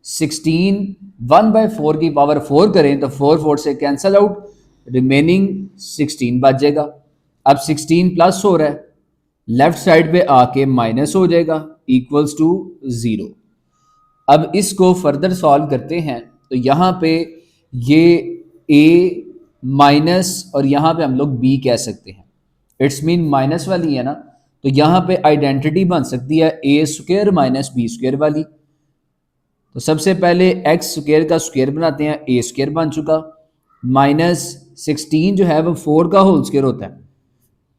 16। 1/4 की पावर 4 करें तो 4 से कैंसल आउट, रिमेनिंग 16 बच जाएगा। अब 16 प्लस हो रहा है, लेफ्ट साइड पे आके माइनस हो जाएगा इक्वल्स टू 0। अब इसको फर्दर सॉल्व करते हैं तो यहाँ पे ये a माइनस और यहाँ पे हम लोग b कह सकते हैं। इट्स मीन माइनस वाली है ना, तो यहाँ पे आइडेंटिटी बन सकती है a² माइनस b² वाली। तो सबसे पहले x² का स्क्वायर बनाते हैं, a² बन चुका, माइनस 16 जो है वो 4 का होल स्क्वायर होता है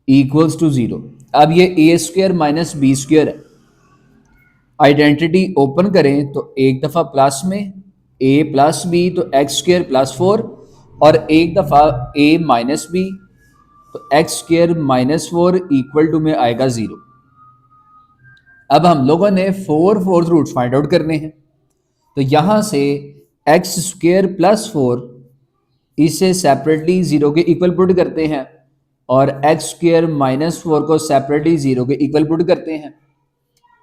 इक्वल्स टू 0। अब ये a² माइनस b² है, आइडेंटिटी ओपन करें तो एक दफ़ा प्लस में a प्लस बी तो x² प्लस 4, और एक दफ़ा a माइनस बी तो x² माइनस 4 इक्वल टू में आएगा 0। अब हम लोगों ने फोर्थ रूट्स फाइंड आउट करने हैं, तो यहाँ से x² प्लस 4 इसे सेपरेटली 0 के इक्वल पुट करते हैं, और x² माइनस 4 को सेपरेटली 0 के इक्वल पुट करते हैं।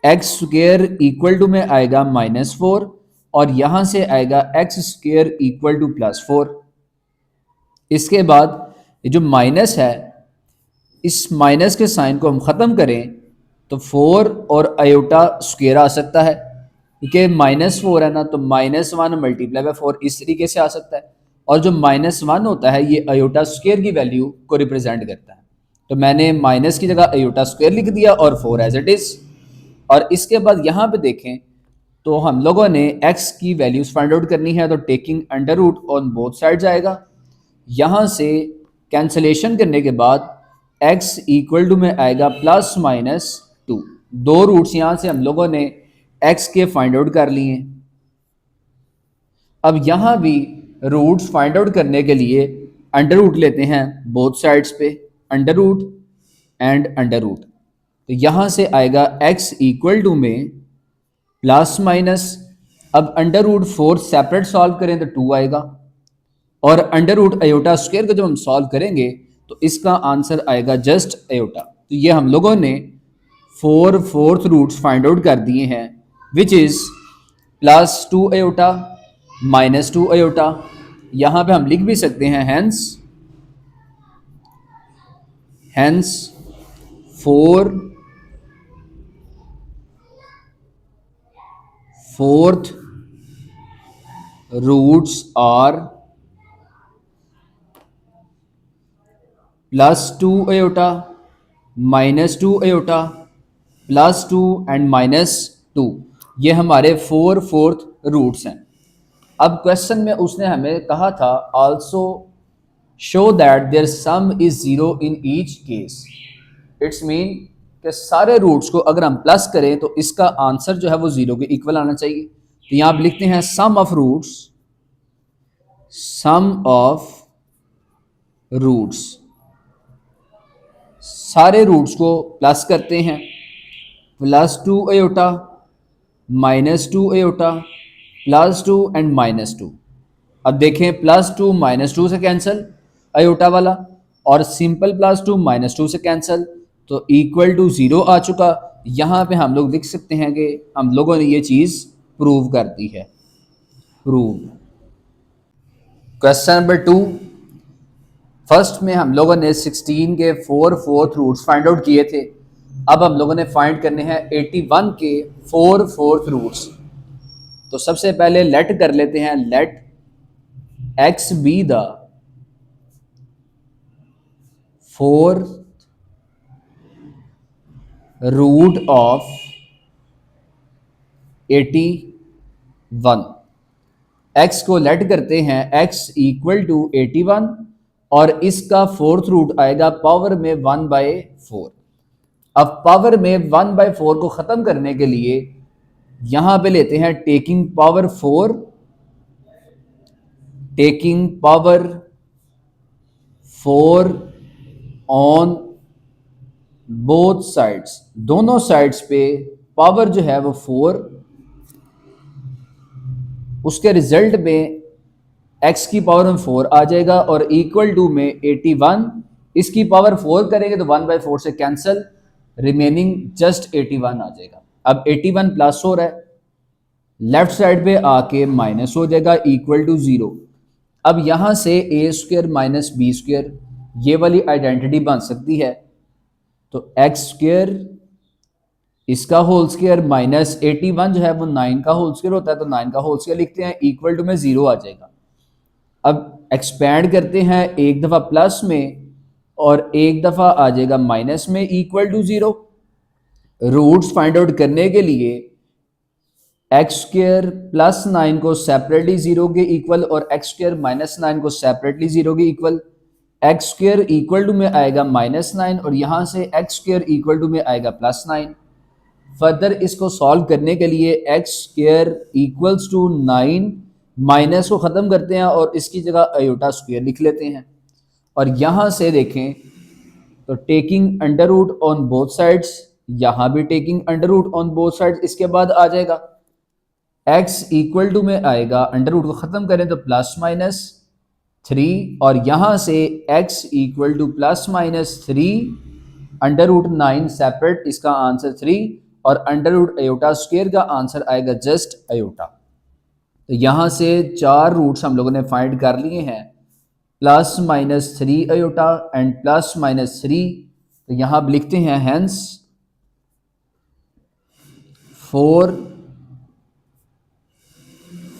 x² इक्वल टू में आएगा -4 और यहाँ से आएगा x² इक्वल टू +4। इसके बाद ये जो माइनस है, इस माइनस के साइन को हम ख़त्म करें तो 4 और आयोटा स्क्वायर आ सकता है, क्योंकि -4 है ना, तो -1 मल्टीप्लाई बाय 4 इस तरीके से आ सकता है, और जो -1 होता है ये आयोटा स्क्वायर की वैल्यू को रिप्रेजेंट करता है। तो मैंने माइनस की जगह आयोटा स्क्वायर लिख दिया और 4 एज इट इज़। और इसके बाद यहाँ पे देखें तो हम लोगों ने x की वैल्यूज फाइंड आउट करनी है, तो taking under root on both sides आएगा। यहाँ से कैंसलेशन करने के बाद x इक्वल टू में आएगा ±2। दो रूट्स यहाँ से हम लोगों ने x के फाइंड आउट कर लिए। अब यहाँ भी रूट्स फाइंड आउट करने के लिए अंडर रूट लेते हैं बोथ साइड्स पे, under root and under root. तो यहाँ से आएगा x इक्वल टू में प्लस माइनस, अब अंडर रूट 4 सेपरेट सॉल्व करें तो 2 आएगा, और अंडर रूट आयोटा स्क्वायर को जब हम सॉल्व करेंगे तो इसका आंसर आएगा जस्ट आयोटा। तो ये हम लोगों ने फोर्थ रूट्स फाइंड आउट कर दिए हैं, विच इज़ +2 आयोटा -2 आयोटा। यहाँ पे हम लिख भी सकते हैं hence 4 fourth roots are +2 -2 +2 and -2। ये हमारे फोर्थ रूट्स हैं। अब क्वेश्चन में उसने हमें कहा था also show that there some is zero in each case. It's mean कि सारे रूट्स को अगर हम प्लस करें तो इसका आंसर जो है वो ज़ीरो के इक्वल आना चाहिए। तो यहाँ आप लिखते हैं सम ऑफ रूट्स, सारे रूट्स को प्लस करते हैं, +2 -2 +2 एंड -2। अब देखें +2 -2 से कैंसिल अयोटा वाला, और सिंपल +2 -2 से कैंसिल, तो इक्वल टू ज़ीरो आ चुका। यहाँ पे हम लोग लिख सकते हैं कि हम लोगों ने ये चीज़ प्रूव कर दी है। प्रूव। क्वेश्चन नंबर 2, फर्स्ट में हम लोगों ने 16 के फोर्थ रूट्स फाइंड आउट किए थे। अब हम लोगों ने फाइंड करने हैं 81 के फोर्थ रूट्स। तो सबसे पहले लेट कर लेते हैं, let x be the fourth root of 81। x को लेट करते हैं, x इक्वल टू 81 और इसका फोर्थ रूट आएगा पावर में 1/4। अब पावर में 1/4 को ख़त्म करने के लिए यहाँ पे लेते हैं taking power 4 on both sides, दोनों साइड्स पे पावर जो है वो 4, उसके रिजल्ट में x की पावर में 4 आ जाएगा और इक्वल टू में 81, इसकी पावर 4 करेंगे तो 1/4 से कैंसिल, रिमेनिंग जस्ट 81 आ जाएगा। अब 81 प्लस हो रहा है, लेफ्ट साइड पे आके माइनस हो जाएगा इक्वल टू 0। अब यहाँ से a² माइनस b², ये वाली आइडेंटिटी बन सकती है। तो x² इसका होल स्क्वायर माइनस 81 जो है वो 9 का होल स्क्वायर होता है, तो 9 का होल स्क्वायर लिखते हैं, इक्वल टू में 0 आ जाएगा। अब एक्सपैंड करते हैं, एक दफ़ा प्लस में और एक दफ़ा आ जाएगा माइनस में, equal to 0। Roots find out करने के लिए x² प्लस 9 को सेपरेटली 0 के इक्वल और x² माइनस 9 को सेपरेटली 0 के इक्वल, x² इक्वल टू में आएगा -9 और यहाँ से x² इक्वल टू में आएगा +9। फर्दर इसको सॉल्व करने के लिए x² इक्वल्स टू 9, माइनस को ख़त्म करते हैं और इसकी जगह अयोटा स्क्वायर लिख लेते हैं। और यहाँ से देखें तो taking under root on both sides, यहाँ भी taking under root on both sides, इसके बाद आ जाएगा x इक्वल टू में आएगा, अंडर रूट को ख़त्म करें तो +-3 और यहाँ से x equal to +-3 under root 9 separate, इसका आंसर 3 और अंडर रूट अयोटा स्क्वायर का आंसर आएगा जस्ट अयोटा। तो यहाँ से 4 रूट्स हम लोगों ने फाइंड कर लिए हैं, +-3 अयोटा एंड +-3। तो यहाँ अब लिखते हैं हेंस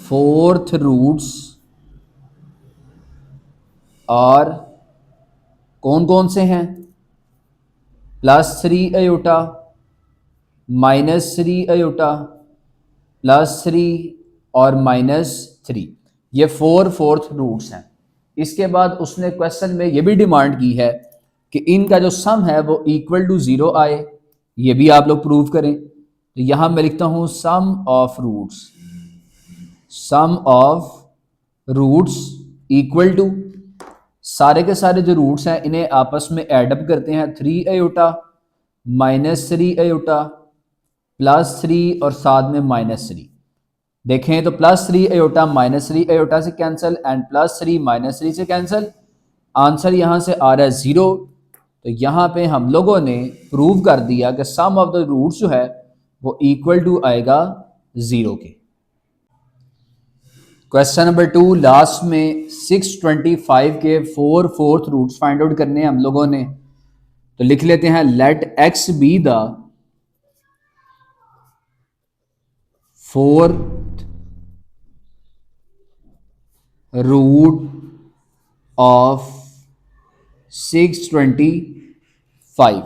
फोर्थ रूट्स और कौन कौन से हैं, +3 अयोटा, -3 अयोटा, +3 और -3, ये फोर्थ रूट्स हैं। इसके बाद उसने क्वेश्चन में ये भी डिमांड की है कि इनका जो सम है वो इक्वल टू 0 आए, ये भी आप लोग प्रूव करें। तो यहाँ मैं लिखता हूँ सम ऑफ रूट्स इक्वल टू, सारे के सारे जो रूट्स हैं इन्हें आपस में एडअप करते हैं, 3 अयोटा, -3 अयोटा, +3 और साथ में -3। देखें तो +3 अयोटा -3 अयोटा से कैंसिल एंड +3 -3 से कैंसिल, आंसर यहाँ से आ रहा है 0। तो यहाँ पे हम लोगों ने प्रूव कर दिया कि सम ऑफ द रूट्स जो है वो इक्वल टू आएगा 0 के। क्वेश्चन नंबर 2, लास्ट में 625 के फोर्थ रूट्स फाइंड आउट करने हैं हम लोगों ने। तो लिख लेते हैं let x be the fourth root of 625।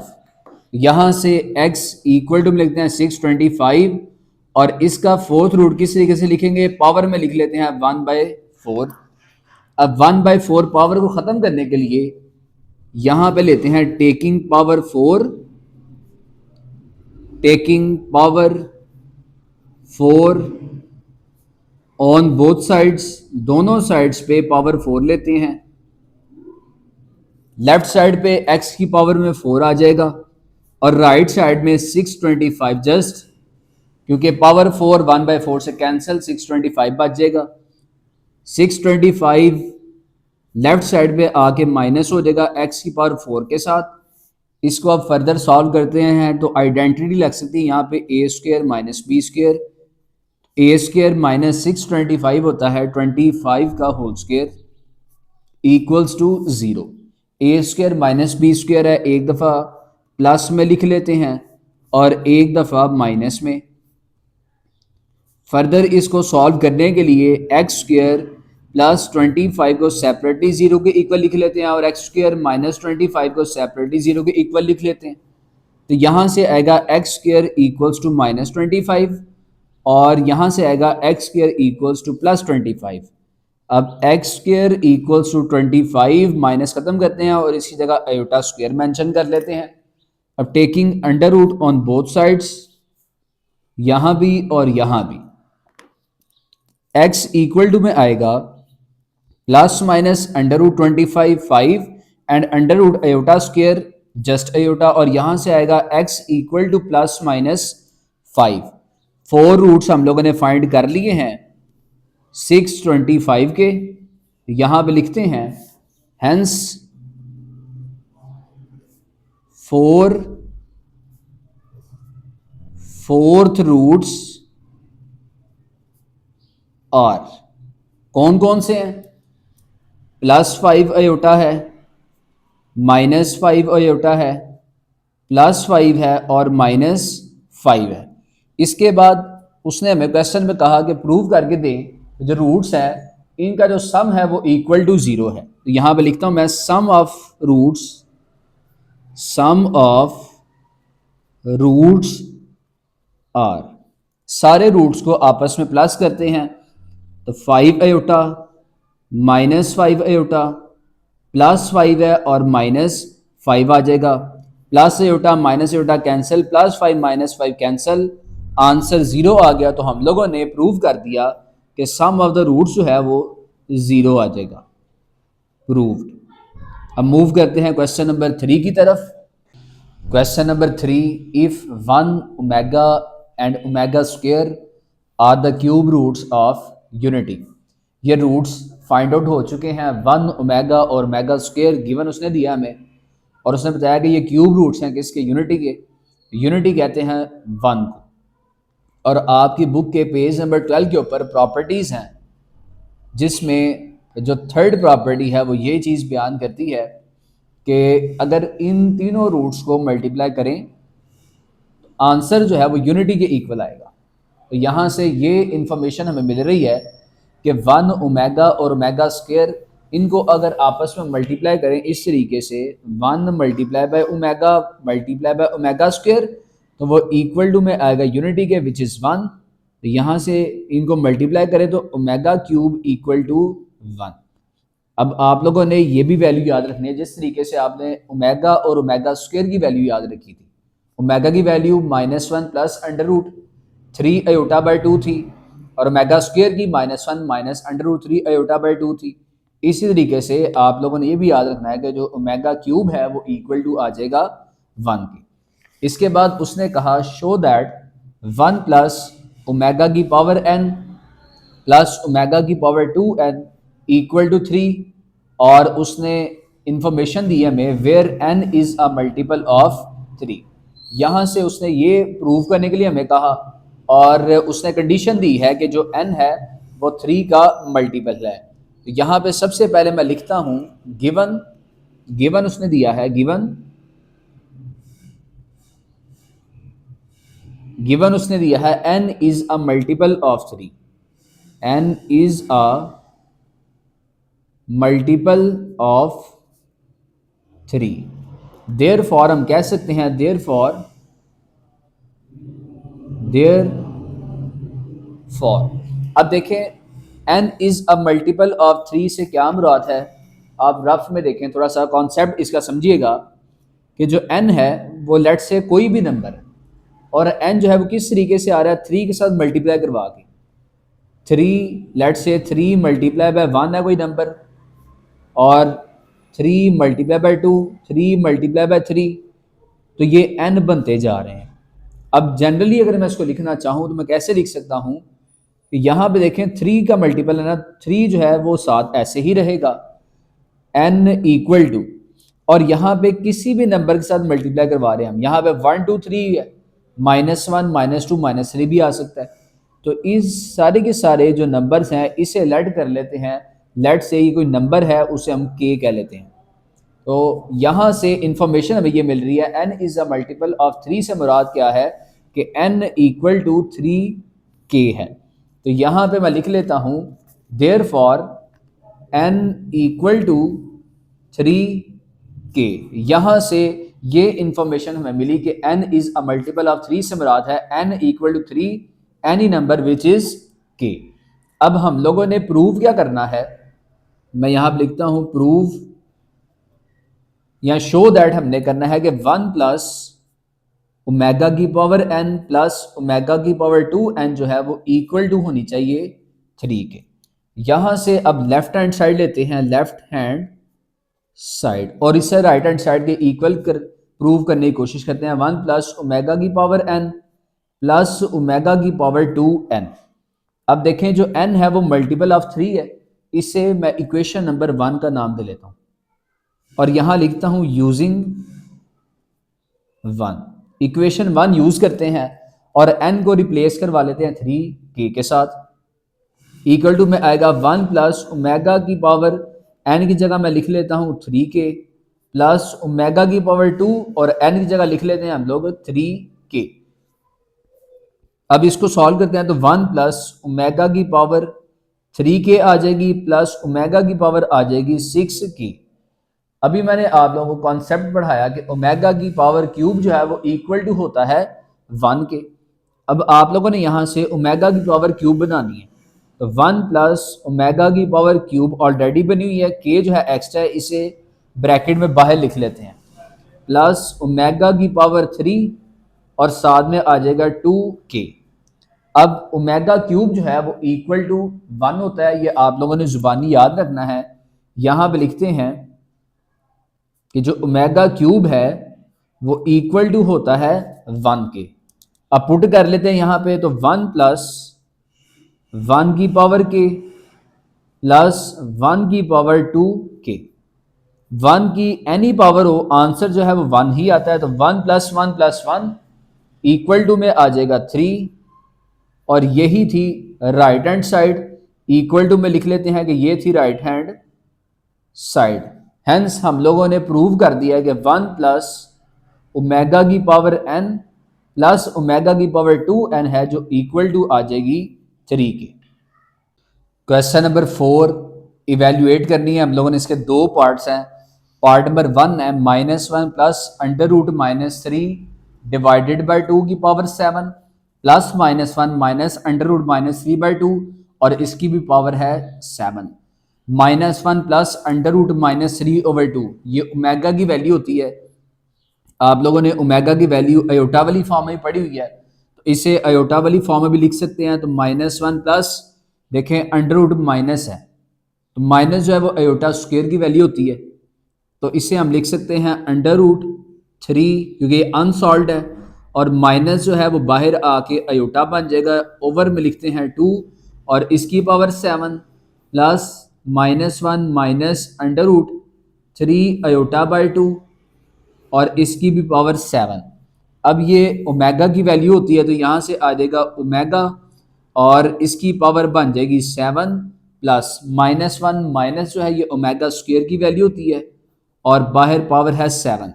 यहां से x इक्वल टू लिखते हैं 625 और इसका फोर्थ रूट किस तरीके से लिखेंगे, पावर में लिख लेते हैं 1/4। अब 1/4 पावर को खत्म करने के लिए यहां पे लेते हैं taking power 4 on both sides, दोनों साइड्स पे पावर 4 लेते हैं। लेफ्ट साइड पे x की पावर में 4 आ जाएगा और राइट साइड में 625 जस्ट, क्योंकि पावर 4 1/4 से कैंसिल, 625 बच जाएगा। 625 लेफ्ट साइड पे आके माइनस हो जाएगा x की पावर 4 के साथ। इसको आप फर्दर सॉल्व करते हैं तो आइडेंटिटी लग सकती है यहाँ पे a² minus b²। a² minus 625 होता है 25 का whole square equals to 0। a² minus b² है, एक दफ़ा प्लस में लिख लेते हैं और एक दफ़ा माइनस में। फर्दर इसको सॉल्व करने के लिए x² प्लस 25 को सेपरेटली 0 के इक्वल लिख लेते हैं और x² माइनस 25 को सेपरेटली 0 के इक्वल लिख लेते हैं। तो यहाँ से आएगा x² इक्वल्स टू माइनस 25 और यहाँ से आएगा x² इक्वल्स टू प्लस 25। अब x² इक्वल्स टू 25 माइनस खत्म करते हैं और इसी जगह आयोटा स्क्वायर मेंशन कर लेते हैं। अब taking under root on both sides, यहाँ भी और यहाँ भी, x इक्वल टू में आएगा plus minus under root 25 5 and under root iota square just iota, और यहां से आएगा x equal to plus minus 5। 4 roots हम लोगों ने फाइंड कर लिए हैं 625 के, यहां पे लिखते हैं हेंस 4th रूट्स आर, कौन कौन से हैं, +5 आयोटा है, -5 आयोटा है, +5 है और -5 है। इसके बाद उसने हमें क्वेश्चन में कहा कि प्रूव करके दें जो रूट्स है इनका जो सम है वो इक्वल टू 0 है। तो यहाँ पे लिखता हूँ मैं सम ऑफ रूट्स आर, सारे रूट्स को आपस में प्लस करते हैं तो 5 आयोटा -5 आयोटा +5 है और -5 आ जाएगा, plus iota minus iota cancel, +5 -5 cancel, answer 0 आ गया। तो हम लोगों ने प्रूव कर दिया कि सम ऑफ द रूट्स जो है वो 0 आ जाएगा, प्रूव्ड। अब मूव करते हैं क्वेश्चन नंबर 3 की तरफ। Question number 3, if 1 omega and omega square are the cube roots of unity. ये रूट्स फाइंड आउट हो चुके हैं, 1 ओमेगा और ओमेगा स्क्वायर गिवन उसने दिया हमें और उसने बताया कि ये क्यूब रूट्स हैं किसके, यूनिटी के। यूनिटी कहते हैं 1 को। और आपकी बुक के पेज नंबर 12 के ऊपर प्रॉपर्टीज़ हैं जिसमें जो थर्ड प्रॉपर्टी है वो ये चीज़ बयान करती है कि अगर इन तीनों रूट्स को मल्टीप्लाई करें तो आंसर जो है वो यूनिटी के इक्वल आएगा। तो यहाँ से ये इंफॉर्मेशन हमें मिल रही है कि 1 ओमेगा और ओमेगा स्क्वायर इनको अगर आपस में मल्टीप्लाई करें इस तरीके से 1 multiply by omega multiply by omega square तो वो इक्वल टू में आएगा यूनिटी के विच इज़ 1। तो यहाँ से इनको मल्टीप्लाई करें तो ओमेगा क्यूब इक्वल टू 1। अब आप लोगों ने ये भी वैल्यू याद रखनी है जिस तरीके से आपने ओमेगा और ओमेगा स्क्वायर की वैल्यू याद रखी थी। ओमेगा की value -1 plus under root 3 iota by 2 थी और ओमेगा स्क्वायर की -1 minus under root 3 iota by 2 थी। इसी तरीके से आप लोगों ने ये भी याद रखना है कि जो ओमेगा क्यूब है वो इक्वल टू आ जाएगा 1 के। इसके बाद उसने कहा शो दैट 1 प्लस ओमेगा की पावर n प्लस ओमेगा की पावर 2n इक्वल टू 3, और उसने इंफॉर्मेशन दी हमें where n is a multiple of 3। यहाँ से उसने ये प्रूव करने के लिए हमें कहा और उसने कंडीशन दी है कि जो n है वो 3 का मल्टीपल है। तो यहाँ पे सबसे पहले मैं लिखता हूँ गिवन उसने दिया है, गिवन गिवन उसने दिया है n is a multiple of 3, n is a multiple of 3, therefore हम कह सकते हैं देयर फॉर। अब देखें n is a multiple of 3 से क्या मुराद है, आप रफ में देखें, थोड़ा सा कॉन्सेप्ट इसका समझिएगा कि जो n है वो लेट से कोई भी नंबर है, और n जो है वो किस तरीके से आ रहा है, 3 के साथ मल्टीप्लाई करवा के। 3 लेट से 3 मल्टीप्लाई बाय 1 है कोई नंबर, और 3 मल्टीप्लाई बाय 2, 3 मल्टीप्लाई बाय 3, तो ये n बनते जा रहे हैं। अब जनरली अगर मैं इसको लिखना चाहूँ तो मैं कैसे लिख सकता हूँ कि यहाँ पे देखें 3 का मल्टीपल है ना, 3 जो है वो साथ ऐसे ही रहेगा, n इक्वल टू, और यहाँ पे किसी भी नंबर के साथ मल्टीप्लाई करवा रहे हैं हम, यहाँ पे 1 2 3 है, -1 -2 -3 भी आ सकता है। तो इस सारे के सारे जो नंबर्स हैं इसे लेट कर लेते हैं, लेट से ये कोई नंबर है उसे हम k कह लेते हैं। तो यहाँ से इंफॉर्मेशन हमें ये मिल रही है n is a multiple of 3 से मुराद क्या है कि n इक्वल टू 3k है। तो यहाँ पे मैं लिख लेता हूँ therefore n equal to 3k। यहाँ से ये इंफॉर्मेशन हमें मिली कि n is a multiple of 3 से मुराद है n equal to 3 any number which is k। अब हम लोगों ने प्रूव क्या करना है, मैं यहाँ पे लिखता हूँ प्रूव या शो दैट हमने करना है कि 1 प्लस ओमेगा की पावर n प्लस ओमेगा की पावर 2n जो है वो इक्वल टू होनी चाहिए 3 के। यहाँ से अब लेफ्ट हैंड साइड लेते हैं, लेफ्ट हैंड साइड, और इसे राइट हैंड साइड के इक्वल प्रूव करने की कोशिश करते हैं। 1 प्लस ओमेगा की पावर n प्लस ओमेगा की पावर 2n। अब देखें जो n है वो मल्टीपल ऑफ 3 है, इसे मैं इक्वेशन नंबर 1 का नाम दे लेता हूँ और यहाँ लिखता हूँ यूजिंग 1। इक्वेशन 1 यूज करते हैं और n को रिप्लेस करवा लेते हैं 3k के साथ। इक्वल टू में आएगा 1 प्लस ओमेगा की पावर n की जगह मैं लिख लेता हूँ 3k प्लस ओमेगा की पावर 2 और n की जगह लिख लेते हैं हम लोग 3k। अब इसको सॉल्व करते हैं तो 1 प्लस ओमेगा की पावर 3k आ जाएगी प्लस ओमेगा की पावर आ जाएगी 6k। अभी मैंने आप लोगों को कॉन्सेप्ट पढ़ाया कि ओमेगा की पावर क्यूब जो है वो इक्वल टू होता है 1 के। अब आप लोगों ने यहाँ से ओमेगा की पावर क्यूब बनानी है, तो 1 प्लस ओमेगा की पावर क्यूब ऑलरेडी बनी हुई है, के जो है एक्स्ट्रा है, इसे ब्रैकेट में बाहर लिख लेते हैं, प्लस ओमेगा की पावर 3 और साथ में आ जाएगा 2k। अब ओमेगा क्यूब जो है वो इक्वल टू 1 होता है, ये आप लोगों ने जुबानी याद रखना है। यहाँ पे लिखते हैं कि जो ओमेगा क्यूब है वो इक्वल टू होता है 1 के। अब पुट कर लेते हैं यहाँ पे, तो 1 प्लस 1 की पावर के प्लस 1 की पावर 2k। 1 की एनी पावर हो, आंसर जो है वो 1 ही आता है, तो 1 प्लस 1 इक्वल टू में आ जाएगा 3, और यही थी right hand side. Equal to में लिख लेते हैं कि ये थी राइट हैंड साइड। हेंस हम लोगों ने प्रूव कर दिया है कि 1 प्लस ओमेगा की पावर n प्लस ओमेगा की पावर 2n है जो इक्वल टू आ जाएगी 3 की। क्वेश्चन नंबर 4 इवेल्युएट करनी है हम लोगों ने, इसके दो पार्ट्स हैं। पार्ट नंबर 1 है -1 plus under root -3 divided by 2 की power 7 plus -1 minus under root -3/2 और इसकी भी पावर है 7। -1 प्लस अंडर रूट -3/2 ये ओमेगा की वैल्यू होती है। आप लोगों ने ओमेगा की वैल्यू अयोटा वाली फॉर्म में पढ़ी हुई है, तो इसे अयोटा वाली फॉर्म में भी लिख सकते हैं। तो -1 प्लस देखें अंडर रूट माइनस है, तो माइनस जो है वो अयोटा स्क्वायर की वैल्यू होती है, तो इसे हम लिख सकते हैं अंडर रूट 3 क्योंकि ये अनसॉल्व्ड है, और माइनस जो है वो बाहर आके अयोटा बन जाएगा। ओवर में लिखते हैं 2 और इसकी power 7 plus -1 minus under root 3 iota by 2 और इसकी भी पावर 7। अब ये ओमेगा की वैल्यू होती है, तो यहाँ से आ जाएगा ओमेगा और इसकी पावर बन जाएगी 7 प्लस -1 माइनस जो है ये ओमेगा स्क्वायर की वैल्यू होती है और बाहर पावर है 7।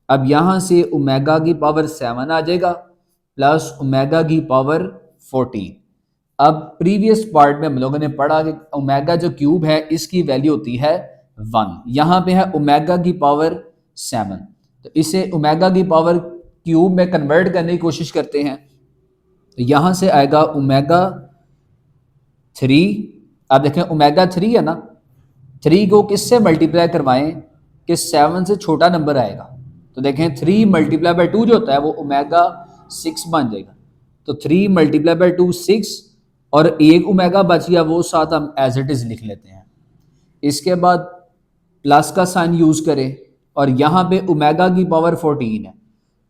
अब यहाँ से ओमेगा की पावर 7 आ जाएगा प्लस ओमेगा की पावर 14। अब प्रीवियस पार्ट में हम लोगों ने पढ़ा कि ओमेगा जो क्यूब है इसकी वैल्यू होती है 1। यहाँ पे है ओमेगा की पावर 7, तो इसे ओमेगा की पावर क्यूब में कन्वर्ट करने की कोशिश करते हैं। तो यहाँ से आएगा ओमेगा 3। अब देखें ओमेगा 3 है ना, 3 को किससे मल्टीप्लाई करवाएं कि 7 से छोटा नंबर आएगा। तो देखें 3 मल्टीप्लाई बाई 2 जो होता है वो ओमेगा 6 बन जाएगा। तो 3 मल्टीप्लाई बाई 2 6, और एक ओमेगा बच गया वो साथ हम एज इट इज लिख लेते हैं। इसके बाद प्लस का साइन यूज करें और यहाँ पे ओमेगा की पावर 14 है।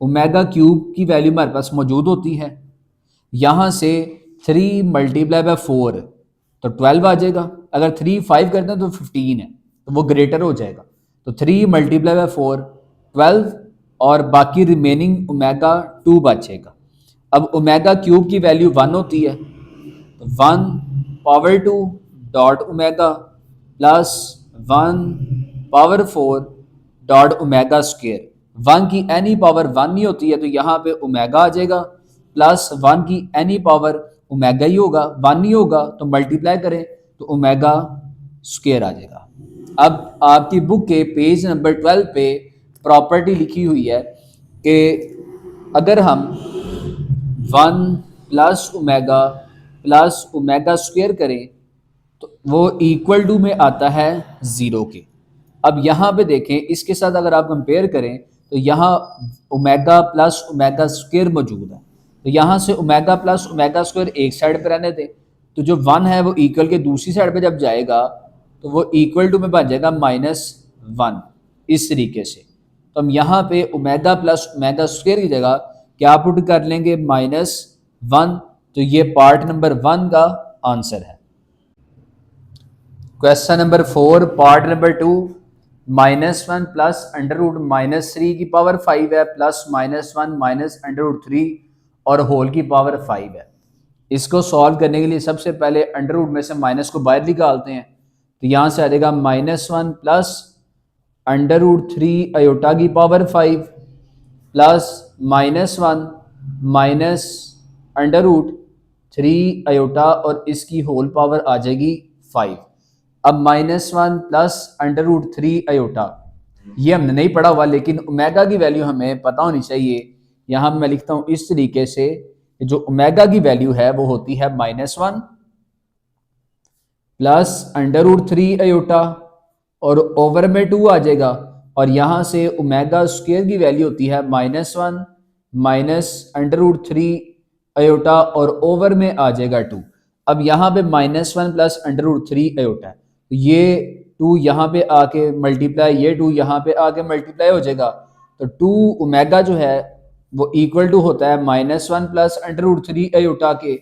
ओमेगा क्यूब की वैल्यू हमारे पास मौजूद होती है। यहाँ से 3 मल्टीप्लाई बाई 4 तो 12 आ जाएगा। अगर 3 5 करते हैं तो 15 है, तो वो ग्रेटर हो जाएगा। तो 3 मल्टीप्लाई बाई 4 12, और बाकी रिमेनिंग ओमेगा 2 बचेगा। अब ओमेगा क्यूब की वैल्यू 1 होती है, तो 1 power 2 dot omega plus 1 power 4 dot omega square. 1 की एनी पावर 1 नहीं होती है, तो यहाँ पे ओमेगा आ जाएगा, प्लस 1 की एनी पावर ओमेगा ही होगा, 1 नहीं होगा तो मल्टीप्लाई करें तो ओमेगा स्क्वायर आ जाएगा। अब आपकी बुक के पेज नंबर 12 पे प्रॉपर्टी लिखी हुई है कि अगर हम 1 प्लस ओमेगा स्क्वायर करें तो वो इक्वल टू में आता है 0 के। अब यहाँ पे देखें, इसके साथ अगर आप कंपेयर करें तो यहाँ ओमेगा प्लस ओमेगा स्क्वायर मौजूद है, तो यहाँ से ओमेगा प्लस ओमेगा स्क्वायर एक साइड पर रहने दें, तो जो 1 है वो इक्वल के दूसरी साइड पे जब जाएगा तो वो इक्वल टू में बन जाएगा -1। इस तरीके से तो हम यहाँ पे ओमेगा प्लस ओमेगा स्क्वायर की जगह क्या पुट कर लेंगे, -1। तो ये पार्ट नंबर 1 का आंसर है। Question number 4 part number 2, -1 plus under root -3 की पावर 5 है, प्लस -1 माइनस अंडर रूट 3 और होल की पावर 5 है। इसको सॉल्व करने के लिए सबसे पहले अंडर रूट में से माइनस को बाहर निकालते हैं, तो यहाँ से आ जाएगा -1 प्लस अंडर रूट 3 अयोटा की power 5 plus -1 minus under root 3 iota और इसकी होल पावर आ जाएगी 5। अब -1 प्लस अंडर रूट 3 अयोटा ये हमने नहीं पढ़ा हुआ, लेकिन ओमेगा की वैल्यू हमें पता होनी चाहिए। यहाँ मैं लिखता हूँ इस तरीके से, जो ओमेगा की वैल्यू है वो होती है -1 प्लस अंडर रूट 3 अयोटा और ओवर में 2 आ जाएगा, और यहाँ से ओमेगा स्क्वायर की वैल्यू होती है -1 माइनस अंडर रूट 3 अयोटा और ओवर में आ जाएगा 2। अब यहाँ पे -1 प्लस अंडर रूट 3 अयोटा है, तो ये 2 यहाँ पे आके मल्टीप्लाई, ये 2 यहाँ पे आके मल्टीप्लाई हो जाएगा, तो 2 ओमेगा जो है वो इक्वल टू होता है -1 प्लस अंडर रूट 3 अयोटा के,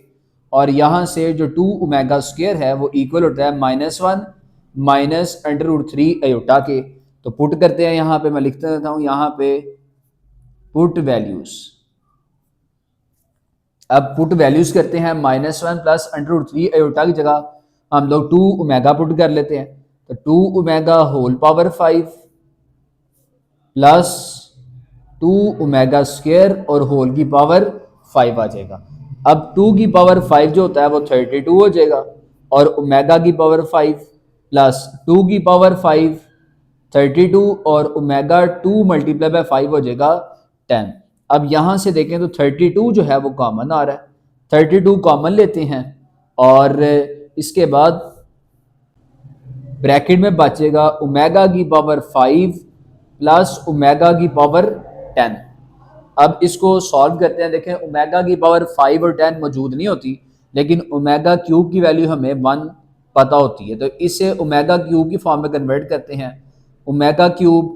और यहाँ से जो 2 ओमेगा स्क्वायर है वो इक्वल होता है -1 माइनस अंडर रूट 3 अयोटा के। तो पुट करते हैं, यहाँ पे मैं लिखता रहता हूँ, यहाँ पे पुट वैल्यूज। अब पुट वैल्यूज करते हैं, -1 प्लस अंडर रूट 3 अयोटा की जगह हम लोग 2 ओमेगा पुट कर लेते हैं, तो 2 omega whole power 5 plus 2 omega square और होल की पावर 5 आ जाएगा। अब 2 की पावर 5 जो होता है वो 32 हो जाएगा, और ओमेगा की पावर 5 प्लस 2 की पावर 5 32 और ओमेगा 2 मल्टीप्लाई बाय 5 हो जाएगा 10। अब यहाँ से देखें तो 32 जो है वो कॉमन आ रहा है, 32 कॉमन लेते हैं, और इसके बाद ब्रैकेट में बचेगा ओमेगा की पावर 5 प्लस ओमेगा की पावर 10। अब इसको सॉल्व करते हैं। देखें ओमेगा की पावर 5 और 10 मौजूद नहीं होती, लेकिन ओमेगा क्यूब की वैल्यू हमें 1 पता होती है, तो इसे ओमेगा क्यूब की फॉर्म में कन्वर्ट करते हैं। Omega cube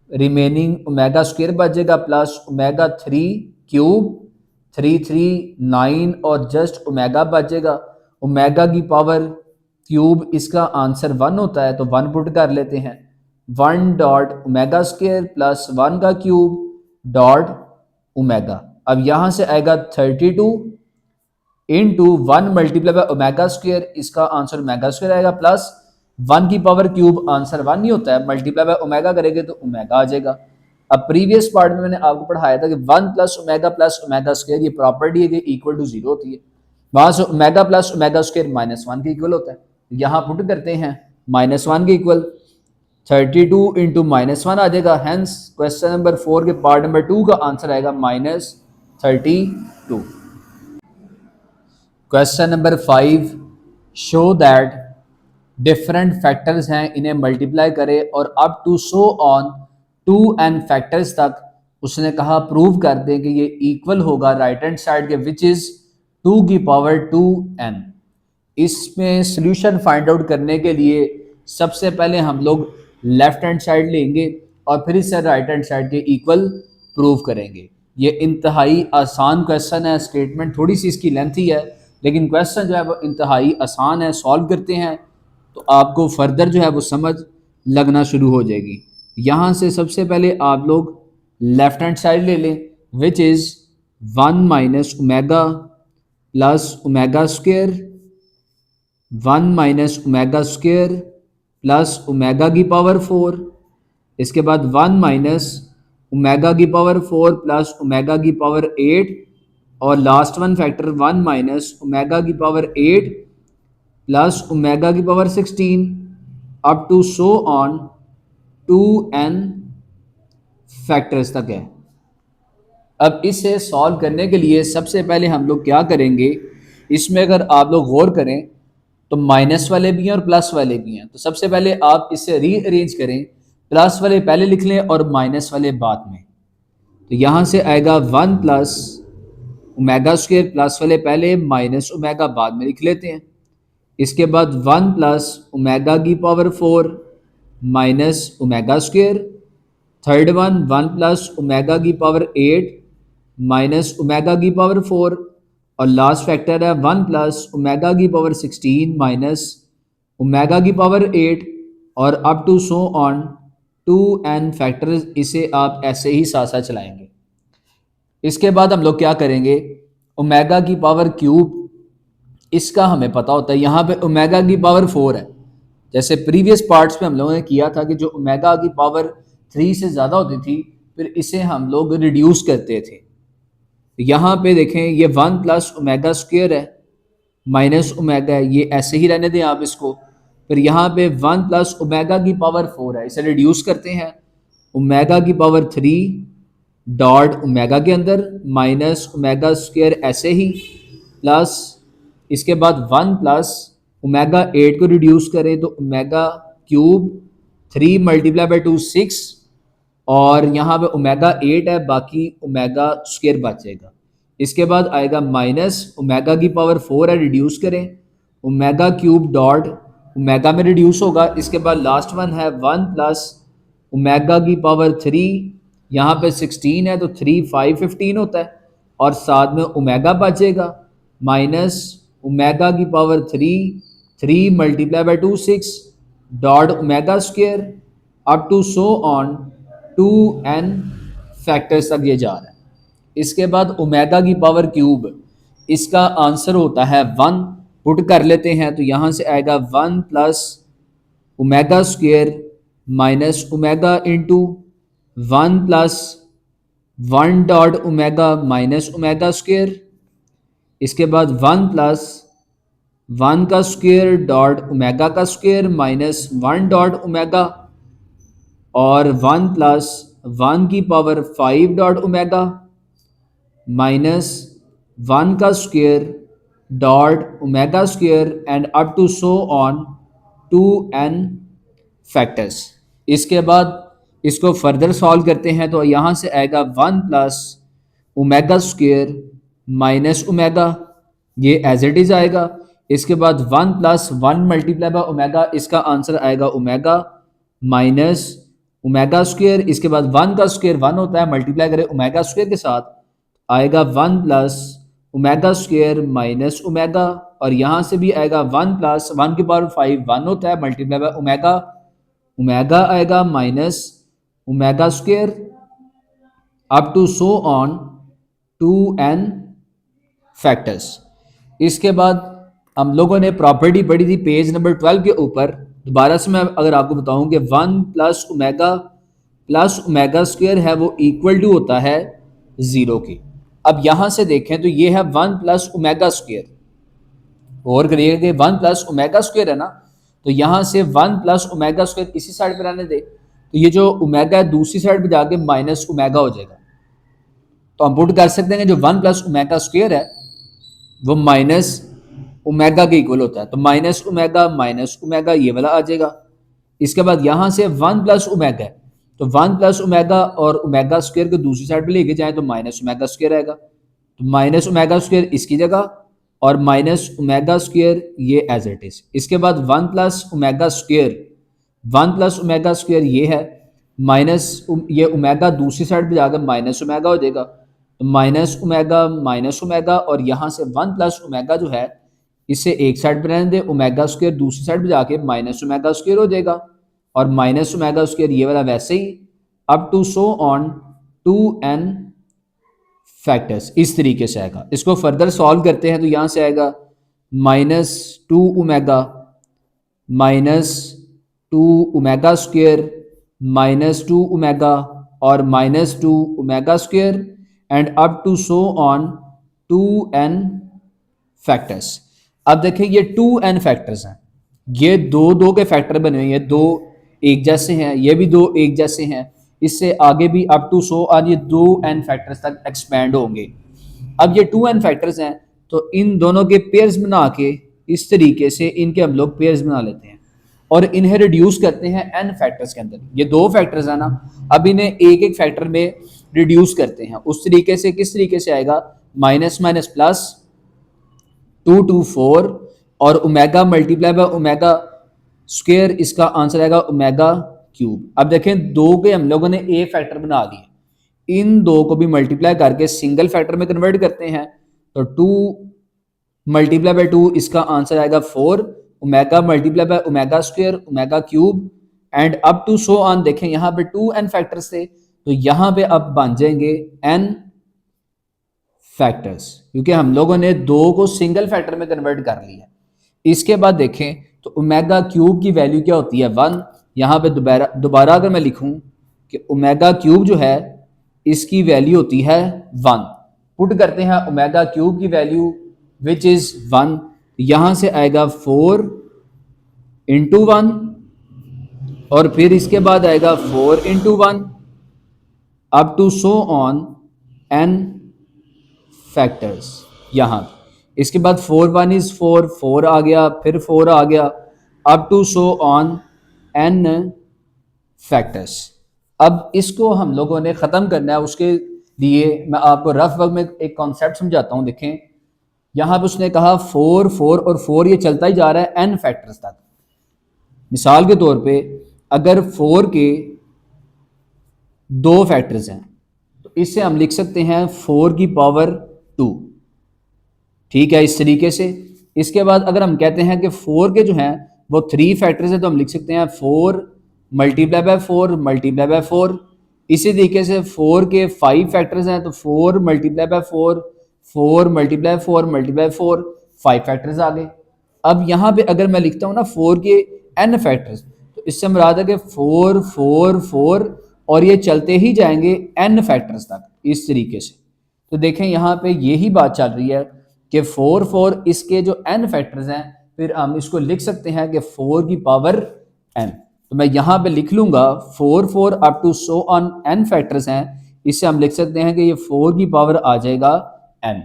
remaining omega square बचेगा प्लस ओमेगा 3 क्यूब 3 3 9 और जस्ट ओमेगा बचेगा। ओमेगा की पावर क्यूब इसका आंसर 1 होता है, तो 1 पुट कर लेते हैं। 1 डॉट ओमेगा स्क्वायर प्लस 1 का क्यूब डॉट ओमेगा। अब यहाँ से आएगा 32 into 1 multiply by omega square, इसका आंसर ओमेगा स्क्वायर आएगा, प्लस 1 की पावर क्यूब आंसर 1 नहीं होता है, मल्टीप्लाई बाय ओमेगा करेंगे तो ओमेगा आ जाएगा। अब प्रीवियस पार्ट में मैंने आपको पढ़ाया था कि 1 प्लस ओमेगा स्क्वायर ये प्रॉपर्टी है कि इक्वल टू 0 होती है, वहां से ओमेगा प्लस ओमेगा स्क्वायर -1 के इक्वल होता है। यहाँ पुट करते हैं -1 के इक्वल 32 इंटू -1 आ जाएगा। हैंस क्वेश्चन नंबर 4 के पार्ट नंबर 2 का आंसर आएगा -32। Question number 5, show that different factors हैं, इन्हें मल्टीप्लाई करें और up to so on 2n factors तक उसने कहा प्रूव कर दें कि ये इक्वल होगा राइट हैंड साइड के विच इज 2 की पावर 2n। इसमें सॉल्यूशन फाइंड आउट करने के लिए सबसे पहले हम लोग लेफ्ट हैंड साइड लेंगे और फिर इसे राइट हैंड साइड के इक्वल प्रूव करेंगे। ये इंतहाई आसान क्वेश्चन है, स्टेटमेंट थोड़ी सी इसकी लेंथी है लेकिन क्वेश्चन जो है वो इंतहाई आसान है। सॉल्व करते हैं तो आपको फर्दर जो है वो समझ लगना शुरू हो जाएगी। यहाँ से सबसे पहले आप लोग लेफ्ट हैंड साइड ले लें which is 1 minus omega plus omega square, 1 minus omega square plus omega की पावर 4, इसके बाद 1 माइनस ओमेगा की पावर 4 प्लस ओमेगा की पावर 8 और last one factor 1 minus omega की पावर 8 प्लस ओमेगा की power 16 up to so on 2n factors तक है। अब इसे सॉल्व करने के लिए सबसे पहले हम लोग क्या करेंगे, इसमें अगर आप लोग गौर करें तो माइनस वाले भी हैं और प्लस वाले भी हैं। तो सबसे पहले आप इसे रीअरेंज करें, प्लस वाले पहले लिख लें और माइनस वाले बाद में। तो यहाँ से आएगा 1 प्लस ओमेगा स्क्वायर, प्लस वाले पहले माइनस ओमेगा बाद में लिख लेते हैं। इसके बाद 1 प्लस ओमेगा की power 4 minus omega square, third one 1 plus omega की पावर 8 माइनस ओमेगा की पावर 4 और लास्ट फैक्टर है 1 प्लस ओमेगा की पावर 16 माइनस ओमेगा की पावर 8 और up to so on 2n factors. इसे आप ऐसे ही साथ साथ चलाएंगे। इसके बाद हम लोग क्या करेंगे, ओमेगा की पावर क्यूब, इसका हमें पता होता है, यहाँ पे ओमेगा की पावर 4 है। जैसे प्रीवियस पार्ट्स में हम लोगों ने किया था कि जो ओमेगा की पावर 3 से ज़्यादा होती थी फिर इसे हम लोग रिड्यूस करते थे। यहाँ पे देखें ये 1 प्लस ओमेगा स्क्वायर है माइनस ओमेगा है, ये ऐसे ही रहने दें आप इसको। फिर यहाँ पे 1 प्लस ओमेगा की पावर 4 है, इसे रिड्यूस करते हैं ओमेगा की पावर 3 डॉट ओमेगा के अंदर माइनस ओमेगा स्क्वायर ऐसे ही प्लस इसके बाद 1 प्लस ओमेगा 8 को रिड्यूस करें तो ओमेगा क्यूब 3 मल्टीप्लाई बाई 2 6 और यहाँ पे ओमेगा 8 है, बाकी ओमेगा स्क्वायर बचेगा। इसके बाद आएगा माइनस ओमेगा की पावर 4 है, रिड्यूस करें ओमेगा क्यूब डॉट ओमेगा में रिड्यूस होगा। इसके बाद लास्ट वन है 1 प्लस ओमेगा की पावर 3, यहाँ पे 16 है तो 3 5 15 होता है और साथ में ओमेगा बचेगा माइनस ओमेगा की power 3 multiply by 2 6 dot omega square up to so on 2n factors तक ये जा रहा है। इसके बाद ओमेगा की पावर क्यूब, इसका आंसर होता है 1, पुट कर लेते हैं तो यहाँ से आएगा 1 plus omega square minus omega into 1 plus 1 dot omega minus omega square, इसके बाद 1 प्लस 1 का स्क्वायर डॉट ओमेगा का स्क्वायर माइनस 1 डॉट ओमेगा और 1 प्लस 1 की पावर 5 डॉट ओमेगा माइनस 1 का square dot omega square and up to so on 2n factors. इसके बाद इसको फर्दर सॉल्व करते हैं तो यहाँ से आएगा 1 plus omega square minus omega, ये एज इट इज़ आएगा। इसके बाद 1 प्लस 1 मल्टीप्लाई बाय ओमेगा, इसका आंसर आएगा ओमेगा माइनस ओमेगा स्क्वायर। इसके बाद 1 का स्क्वायर 1 होता है, मल्टीप्लाई करें ओमेगा स्क्वायर के साथ आएगा 1 plus omega square minus omega और यहाँ से भी आएगा 1 प्लस 1 की पावर 5 1 होता है, मल्टीप्लाई बाय ओमेगा, ओमेगा आएगा minus omega square up to so on 2n factors. इसके बाद हम लोगों ने प्रॉपर्टी पढ़ी थी पेज नंबर 12 के ऊपर। दोबारा से मैं अगर आपको बताऊं कि 1 plus omega plus omega square है वो इक्वल टू होता है 0 के। अब यहाँ से देखें तो ये है 1 प्लस ओमेगा स्क्वायर, और करिएगा कि 1 प्लस ओमेगा स्क्वायर है ना, तो यहाँ से 1 प्लस ओमेगा स्क्वायर इसी साइड पर रहने दे, तो ये जो ओमेगा है दूसरी साइड पर जाके माइनस ओमेगा हो जाएगा। तो हम पुट कर सकते हैं जो 1 प्लस ओमेगा स्क्वायर है वो माइनस ओमेगा के इक्वल होता है, तो माइनस ओमेगा ये वाला आ जाएगा। इसके बाद यहाँ से 1 प्लस ओमेगा है, तो 1 प्लस ओमेगा और ओमेगा स्क्वायर को दूसरी साइड पे लेके जाएं तो माइनस ओमेगा स्क्वायर आएगा, तो माइनस ओमेगा स्क्वायर इसकी जगह और माइनस ओमेगा स्क्वायर ये एज इट इज। इसके बाद 1 plus omega square, 1 plus omega square ये है, माइनस ये ओमेगा दूसरी साइड पे जाकर माइनस ओमेगा हो जाएगा, तो माइनस ओमेगा और यहाँ से 1 प्लस ओमेगा जो है इसे एक साइड पे रहने दे, ओमेगा स्क्वायर दूसरी साइड पे जाके माइनस ओमेगा स्क्वायर हो जाएगा, और माइनस ओमेगा स्क्वायर ये वाला वैसे ही up to so on 2n factors इस तरीके से आएगा। इसको फर्दर सॉल्व करते हैं तो यहाँ से आएगा -2 ओमेगा स्क्वायर -2 ओमेगा और -2 omega square and up to so on 2n factors. अब देखिए ये 2n फैक्टर्स हैं, ये दो दो के फैक्टर बने हुए हैं, दो एक जैसे हैं, ये भी दो एक जैसे हैं, इससे आगे भी अप टू सो ऑन ये 2n फैक्टर्स तक एक्सपेंड होंगे। अब ये 2n फैक्टर्स हैं तो इन दोनों के पेयर्स बना के इस तरीके से इनके हम लोग पेयर्स बना लेते हैं और इन्हें रिड्यूस करते हैं n फैक्टर्स के अंदर। ये दो फैक्टर्स है ना, अब इन्हें एक एक फैक्टर में रिड्यूस करते हैं। उस तरीके से किस तरीके से आएगा, माइनस माइनस प्लस 2 to 4 और omega multiply by omega square, इसका आंसर आएगा ओमेगा क्यूब। अब देखें दो के हम लोगों ने ए फैक्टर बना दिए, इन दो को भी मल्टीप्लाई करके सिंगल फैक्टर में कन्वर्ट करते हैं, तो 2 मल्टीप्लाई बाय 2 इसका आंसर आएगा 4, omega multiply by omega square omega cube and up to so on. देखें यहाँ पे 2n फैक्टर्स थे तो यहाँ पे अब बन जाएंगे n फैक्टर्स, क्योंकि हम लोगों ने दो को सिंगल फैक्टर में कन्वर्ट कर लिया। इसके बाद देखें तो ओमेगा क्यूब की वैल्यू क्या होती है 1। यहाँ पे दोबारा अगर मैं लिखूं कि ओमेगा क्यूब जो है इसकी वैल्यू होती है 1, पुट करते हैं ओमेगा क्यूब की वैल्यू विच इज 1, यहाँ से आएगा 4 इंटू 1 और फिर इसके बाद आएगा 4 into 1 up to so on n factors. यहाँ इसके बाद 4 1 इज 4, 4 आ गया, फिर 4 आ गया, up to so on n factors. अब इसको हम लोगों ने ख़त्म करना है, उसके लिए मैं आपको रफ वर्क में एक कॉन्सेप्ट समझाता हूँ। देखें यहाँ पे उसने कहा 4 4 और 4 ये चलता ही जा रहा है n फैक्टर्स तक। मिसाल के तौर पे अगर 4 के दो फैक्टर्स हैं तो इससे हम लिख सकते हैं 4 की पावर 2, ठीक है, इस तरीके से। इसके बाद अगर हम कहते हैं कि 4 के जो हैं वो 3 फैक्टर्स हैं तो हम लिख सकते हैं 4 मल्टीप्लाई बाय 4 मल्टीप्लाई बाय 4। इसी तरीके से 4 के 5 फैक्टर्स हैं तो 4 multiply by 4 4 multiply 4 multiply 4, 5 factors आ गए। अब यहाँ पे अगर मैं लिखता हूँ ना 4 के n फैक्टर्स, तो इससे मुराद है कि 4 4 4 और ये चलते ही जाएंगे n फैक्टर्स तक इस तरीके से। तो देखें यहाँ पे यही बात चल रही है कि 4 4 इसके जो n फैक्टर्स हैं, फिर हम इसको लिख सकते हैं कि 4 की पावर n। तो मैं यहाँ पे लिख लूँगा 4 4 up to so on n factors हैं, इससे हम लिख सकते हैं कि ये 4 की पावर आ जाएगा n।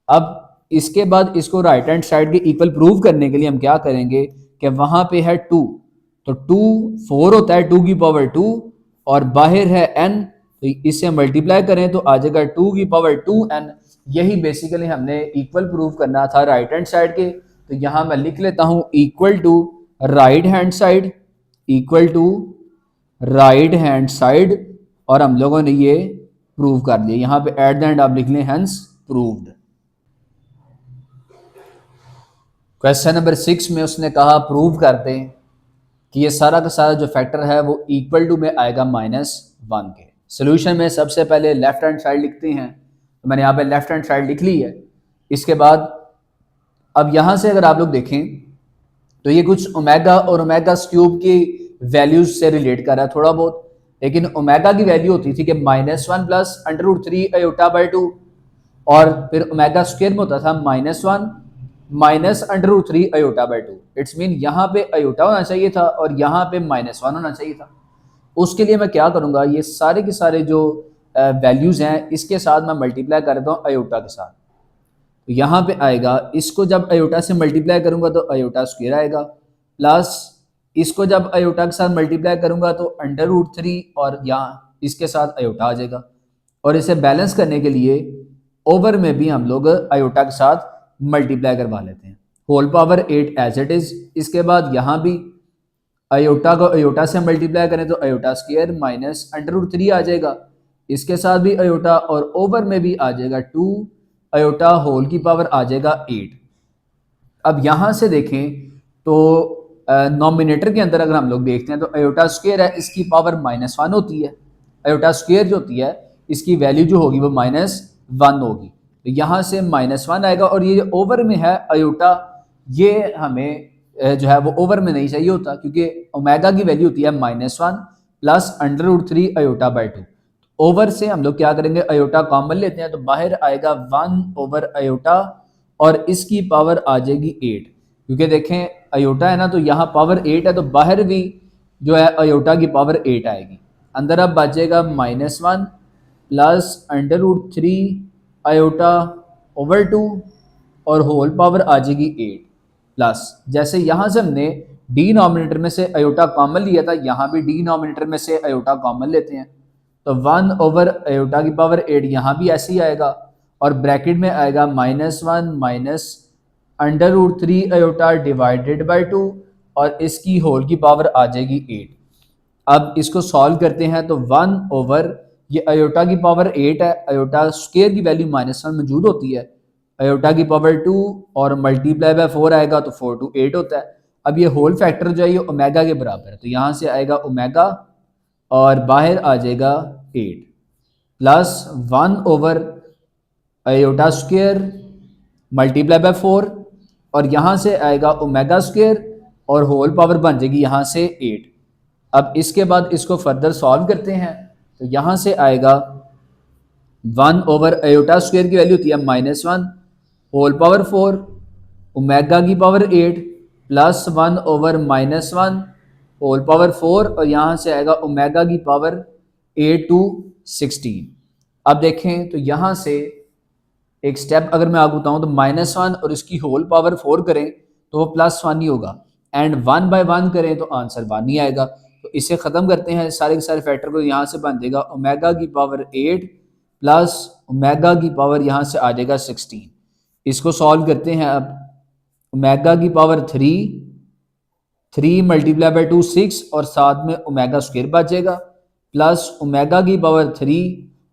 अब इसके बाद इसको राइट हैंड साइड के इक्वल प्रूव करने के लिए हम क्या करेंगे कि वहाँ पे है 2, तो 2 4 होता है 2 की पावर 2 और बाहर है n, तो इससे मल्टीप्लाई करें तो आ जाएगा 2 की पावर 2n। यही बेसिकली हमने इक्वल प्रूव करना था राइट हैंड साइड के। तो यहाँ मैं लिख लेता हूँ equal to right hand side, equal to right hand side, और हम लोगों ने ये प्रूव कर दिया। यहाँ पे एट द एंड आप लिख लें हेंस प्रूव्ड। क्वेश्चन नंबर 6 में उसने कहा प्रूव कर दें कि ये सारा का सारा जो फैक्टर है वो इक्वल टू में आएगा -1 के। सोल्यूशन में सबसे पहले लेफ्ट हैंड साइड लिखते हैं, तो मैंने यहाँ पे लेफ्ट हैंड साइड लिख ली है। इसके बाद अब यहाँ से अगर आप लोग देखें तो ये कुछ ओमेगा और ओमेगा क्यूब की वैल्यूज से रिलेट कर रहा है थोड़ा बहुत। लेकिन ओमेगा की वैल्यू होती थी कि -1 प्लस √3 अयोटा बाई 2, और फिर ओमेगा स्क्वायर में होता था -1 minus √3 iota by 2। It's mean यहाँ पे अयोटा होना चाहिए था और यहाँ पे -1 होना चाहिए था। उसके लिए मैं क्या करूँगा, ये सारे के सारे जो वैल्यूज़ हैं इसके साथ मैं मल्टीप्लाई कर देता हूँ अयोटा के साथ। तो यहाँ पे आएगा, इसको जब अयोटा से मल्टीप्लाई करूँगा तो अयोटा स्क्वायर आएगा, प्लस इसको जब अयोटा के साथ मल्टीप्लाई करूँगा तो √3 और यहाँ इसके साथ अयोटा आ जाएगा। और इसे बैलेंस करने के लिए ओवर में भी हम लोग अयोटा के साथ मल्टीप्लाई करवा लेते हैं। Whole power 8 as it is. इसके बाद यहाँ भी अयोटा को अयोटा से मल्टीप्लाई करें तो अयोटा स्क्वायर माइनस √3 आ जाएगा, इसके साथ भी अयोटा, और ओवर में भी आ जाएगा 2 अयोटा होल की पावर आ जाएगा 8। अब यहाँ से देखें तो नॉमिनेटर के अंदर अगर हम लोग देखते हैं तो अयोटा स्क्वायर है, इसकी पावर -1 होती है। अयोटा स्क्वायर जो होती है इसकी वैल्यू जो होगी वो -1 होगी, तो यहाँ से -1 आएगा। और ये ओवर में है अयोटा, ये हमें जो है वो ओवर में नहीं चाहिए होता, क्योंकि ओमेगा की वैल्यू होती है -1 प्लस √3 अयोटा बाई 2। ओवर से हम लोग क्या करेंगे, अयोटा कॉमन लेते हैं तो बाहर आएगा 1 ओवर अयोटा और इसकी पावर आ जाएगी 8, क्योंकि देखें अयोटा है ना तो यहाँ पावर 8 है, तो बाहर भी जो है अयोटा की पावर 8 आएगी। अंदर अब बचेगा -1 प्लस √3 अयोटा ओवर 2 और होल पावर आ जाएगी 8, प्लस जैसे यहाँ से हमने डिनोमिनेटर में से अयोटा कॉमन लिया था, यहाँ भी डिनोमिनेटर में से अयोटा कॉमन लेते हैं तो 1 ओवर अयोटा की पावर 8 यहाँ भी ऐसे ही आएगा, और ब्रैकेट में आएगा -1 माइनस √3 अयोटा डिवाइडेड बाई 2 और इसकी होल की पावर आ जाएगी 8। अब इसको सॉल्व करते हैं तो 1 ओवर ये अयोटा की पावर 8 है, अयोटा स्क्वायर की वैल्यू -1 मौजूद होती है, अयोटा की पावर 2 और मल्टीप्लाई बाय 4 आएगा तो 4 to 8 होता है। अब ये होल फैक्टर जो है ये ओमेगा के बराबर है, तो यहाँ से आएगा ओमेगा और बाहर आ जाएगा 8 plus 1 over iota square multiply by 4 और यहाँ से आएगा ओमेगा स्क्वायर और होल पावर बन जाएगी यहाँ से 8। अब इसके बाद इसको फर्दर सॉल्व करते हैं तो यहाँ से आएगा 1 ओवर अयोटा स्क्वायर की वैल्यू होती है -1 होल पावर 4 ओमेगा की power 8 plus 1 over -1 whole power 4 और यहाँ से आएगा ओमेगा की पावर 8 to 16। अब देखें तो यहाँ से एक स्टेप अगर मैं आगे बताऊँ तो -1 और इसकी होल पावर 4 करें तो वो +1 ही होगा, एंड 1 by 1 करें तो आंसर 1 ही आएगा। तो इसे ख़त्म करते हैं सारे के सारे फैक्टर को, यहाँ से बन जाएगा ओमेगा की पावर 8 प्लस ओमेगा की पावर यहाँ से आ जाएगा 16। इसको सॉल्व करते हैं अब, ओमेगा की पावर 3 मल्टीप्लाई बाई 2 6 और साथ में ओमेगा स्क्वायर बचेगा प्लस ओमेगा की पावर 3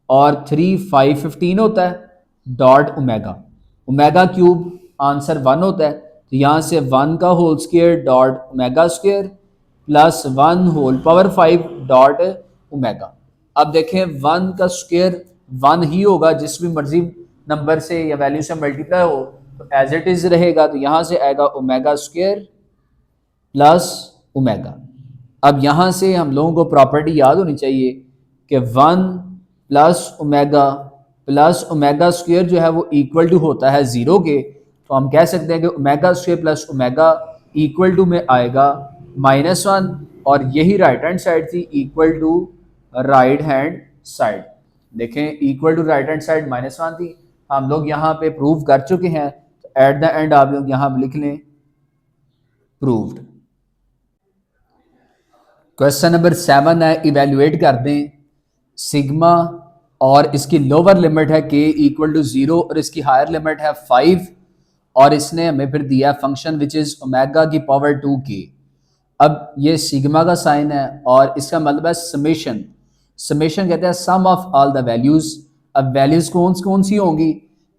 और 3 5 15 होता है dot omega, omega cube answer 1 होता है, तो यहाँ से 1 का whole square dot omega square plus 1 whole power 5 dot omega. अब देखें 1 का स्क्वायर 1 ही होगा, जिस भी मर्जी नंबर से या वैल्यू से मल्टीप्लाई हो तो एज इट इज रहेगा, तो यहाँ से आएगा ओमेगा स्क्वायर प्लस ओमेगा। अब यहाँ से हम लोगों को प्रॉपर्टी याद होनी चाहिए कि 1 प्लस ओमेगा स्क्वायर जो है वो इक्वल टू होता है 0 के, तो हम कह सकते हैं कि omega square plus omega equal to में आएगा -1 और यही राइट हैंड साइड थी equal to right hand side. देखें equal to right hand side -1 थी, हम लोग यहाँ पे प्रूव कर चुके हैं, तो एट द एंड आप लोग यहाँ लिख लें प्रूव्ड। क्वेश्चन नंबर 7 है, इवेल्युएट कर दें सिग्मा और इसकी लोअर लिमिट है k इक्वल टू 0 और इसकी हायर लिमिट है 5 और इसने हमें फिर दिया फंक्शन विच इज ओमेगा की पावर 2k। अब ये सिग्मा का साइन है और इसका मतलब है समेशन, समेशन कहते हैं सम ऑफ ऑल द वैल्यूज। अब वैल्यूज कौन सी होंगी,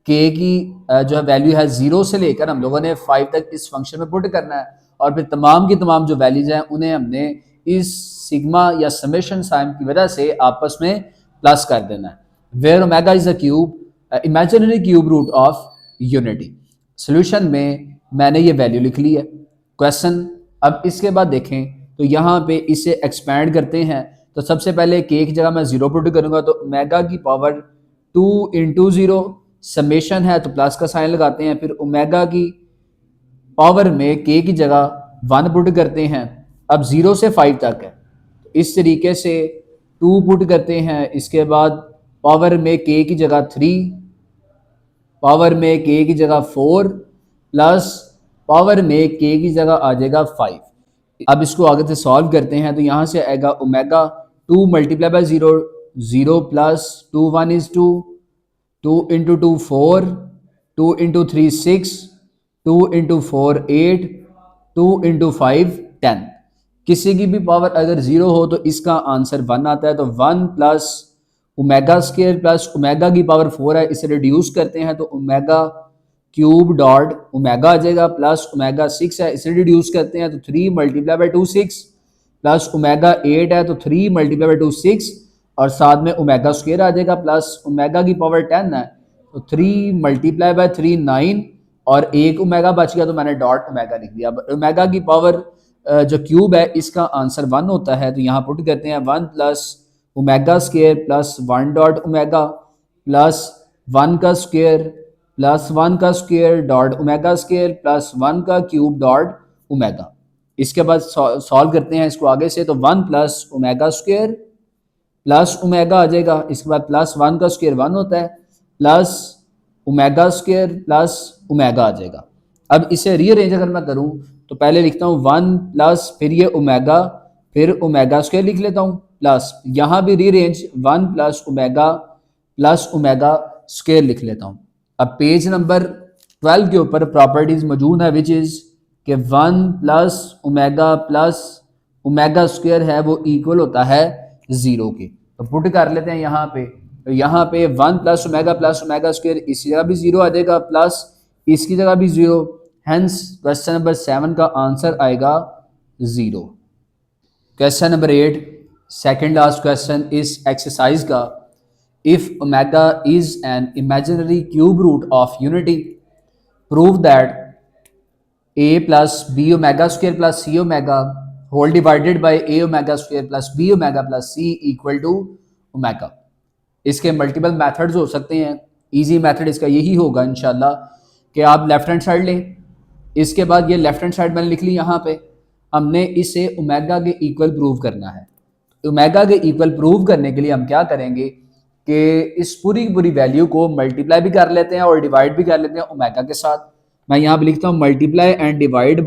k की जो है वैल्यू है 0 से लेकर हम लोगों ने 5 तक इस फंक्शन में पुट करना है और फिर तमाम की तमाम जो वैल्यूज हैं उन्हें हमने इस सिग्मा या समेशन साइन की वजह से आपस में प्लस कर देना है। Where omega is a cube imaginary cube root of unity. Solution में मैंने ये वैल्यू लिख ली है। क्वेश्चन अब इसके बाद देखें तो यहाँ पे इसे एक्सपैंड करते हैं तो सबसे पहले के की जगह मैं 0 पुट करूंगा, तो ओमेगा की पावर 2 इंटू 0, समेशन है तो प्लस का साइन लगाते हैं, फिर ओमेगा की पावर में के की जगह 1 पुट करते हैं। अब 0 से 5 तक है, इस तरीके से 2 पुट करते हैं। इसके बाद पावर में के की जगह 3, पावर में के की जगह 4 प्लस पावर में के की जगह आ जाएगा 5। अब इसको आगे से सॉल्व करते हैं, तो यहाँ से आएगा omega 2 multiply by 0, 0 plus 2 1 is 2, 2 into 2 4, 2 into 3 6, 2 into 4 8, 2 into 5 10। किसी की भी पावर अगर 0 हो तो इसका आंसर 1 आता है। तो 1 plus omega square plus omega की पावर 4 है, इसे रिड्यूस करते हैं तो ओमेगा क्यूब डॉट ओमेगा आ जाएगा, प्लस ओमेगा 6 है, इसे रिड्यूस करते हैं तो 3 मल्टीप्लाई बाय 2 6, प्लस ओमेगा 8 है तो 3 मल्टीप्लाई बाय 2 6, और साथ में ओमेगा स्क्वायर आ जाएगा, प्लस ओमेगा की पावर 10 है तो 3 मल्टीप्लाई बाय 3 9, और एक ओमेगा बच गया तो मैंने डॉट ओमेगा लिख दिया। अब ओमेगा की पावर जो क्यूब है इसका आंसर 1 होता है, तो यहाँ पुट करते हैं 1 plus omega square plus 1 dot omega plus 1 का स्क्वायर प्लस 1 का square dot omega square plus 1 का क्यूब डॉट ओमेगा। इसके बाद सॉल्व करते हैं इसको आगे से, तो 1 plus omega square plus omega आ जाएगा, इसके बाद प्लस 1 का स्क्वायर 1 होता है, plus omega square plus omega आ जाएगा। अब इसे रीअरेंज अगर मैं करूं तो पहले लिखता हूं 1 प्लस फिर ये ओमेगा, फिर ओमेगा स्क्वायर लिख लेता हूं, प्लस यहां भी रीअरेंज 1 प्लस ओमेगा स्क्वायर लिख लेता हूं। अब पेज नंबर 12 के ऊपर प्रॉपर्टीज मौजूद है, विच इज कि 1 प्लस ओमेगा स्क्वायर है वो इक्वल होता है 0 के। तो पुट कर लेते हैं यहाँ पे, तो यहाँ पे 1 प्लस ओमेगा स्क्वायर इसी जगह भी 0 आ जाएगा, प्लस इसकी जगह भी 0, हेंस क्वेश्चन नंबर 7 का आंसर आएगा 0। Question number 8, second last question इस एक्सरसाइज का, if omega is an imaginary cube root of unity, prove that a plus B omega square plus C omega whole divided by A omega square plus B omega plus C equal to omega. इसके मल्टीपल मेथड्स हो सकते हैं, इजी मेथड इसका यही होगा इंशाल्लाह कि आप लेफ्ट हैंड साइड लें, इसके बाद ये लेफ्ट हैंड साइड मैंने लिख ली, यहाँ पे हमने इसे ओमेगा के इक्वल प्रूव करना है। ओमेगा के इक्वल प्रूव करने के लिए हम क्या करेंगे कि इस पूरी की पूरी वैल्यू को मल्टीप्लाई भी कर लेते हैं और डिवाइड भी कर लेते हैं ओमेगा के साथ। मैं यहाँ पे लिखता हूँ मल्टीप्लाई एंड डिवाइड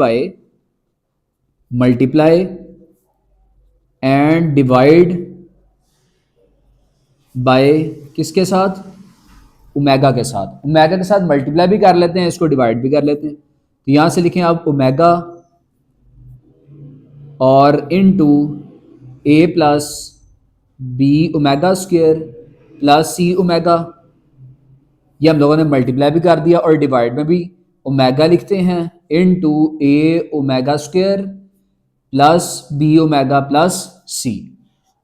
बाय किसके साथ, ओमेगा के साथ। ओमेगा के साथ मल्टीप्लाई भी कर लेते हैं, इसको डिवाइड भी कर लेते हैं। तो यहाँ से लिखें आप ओमेगा और into A plus B omega square plus C omega, ये हम लोगों ने मल्टीप्लाई भी कर दिया और डिवाइड में भी ओमेगा लिखते हैं into A omega square plus B omega plus C.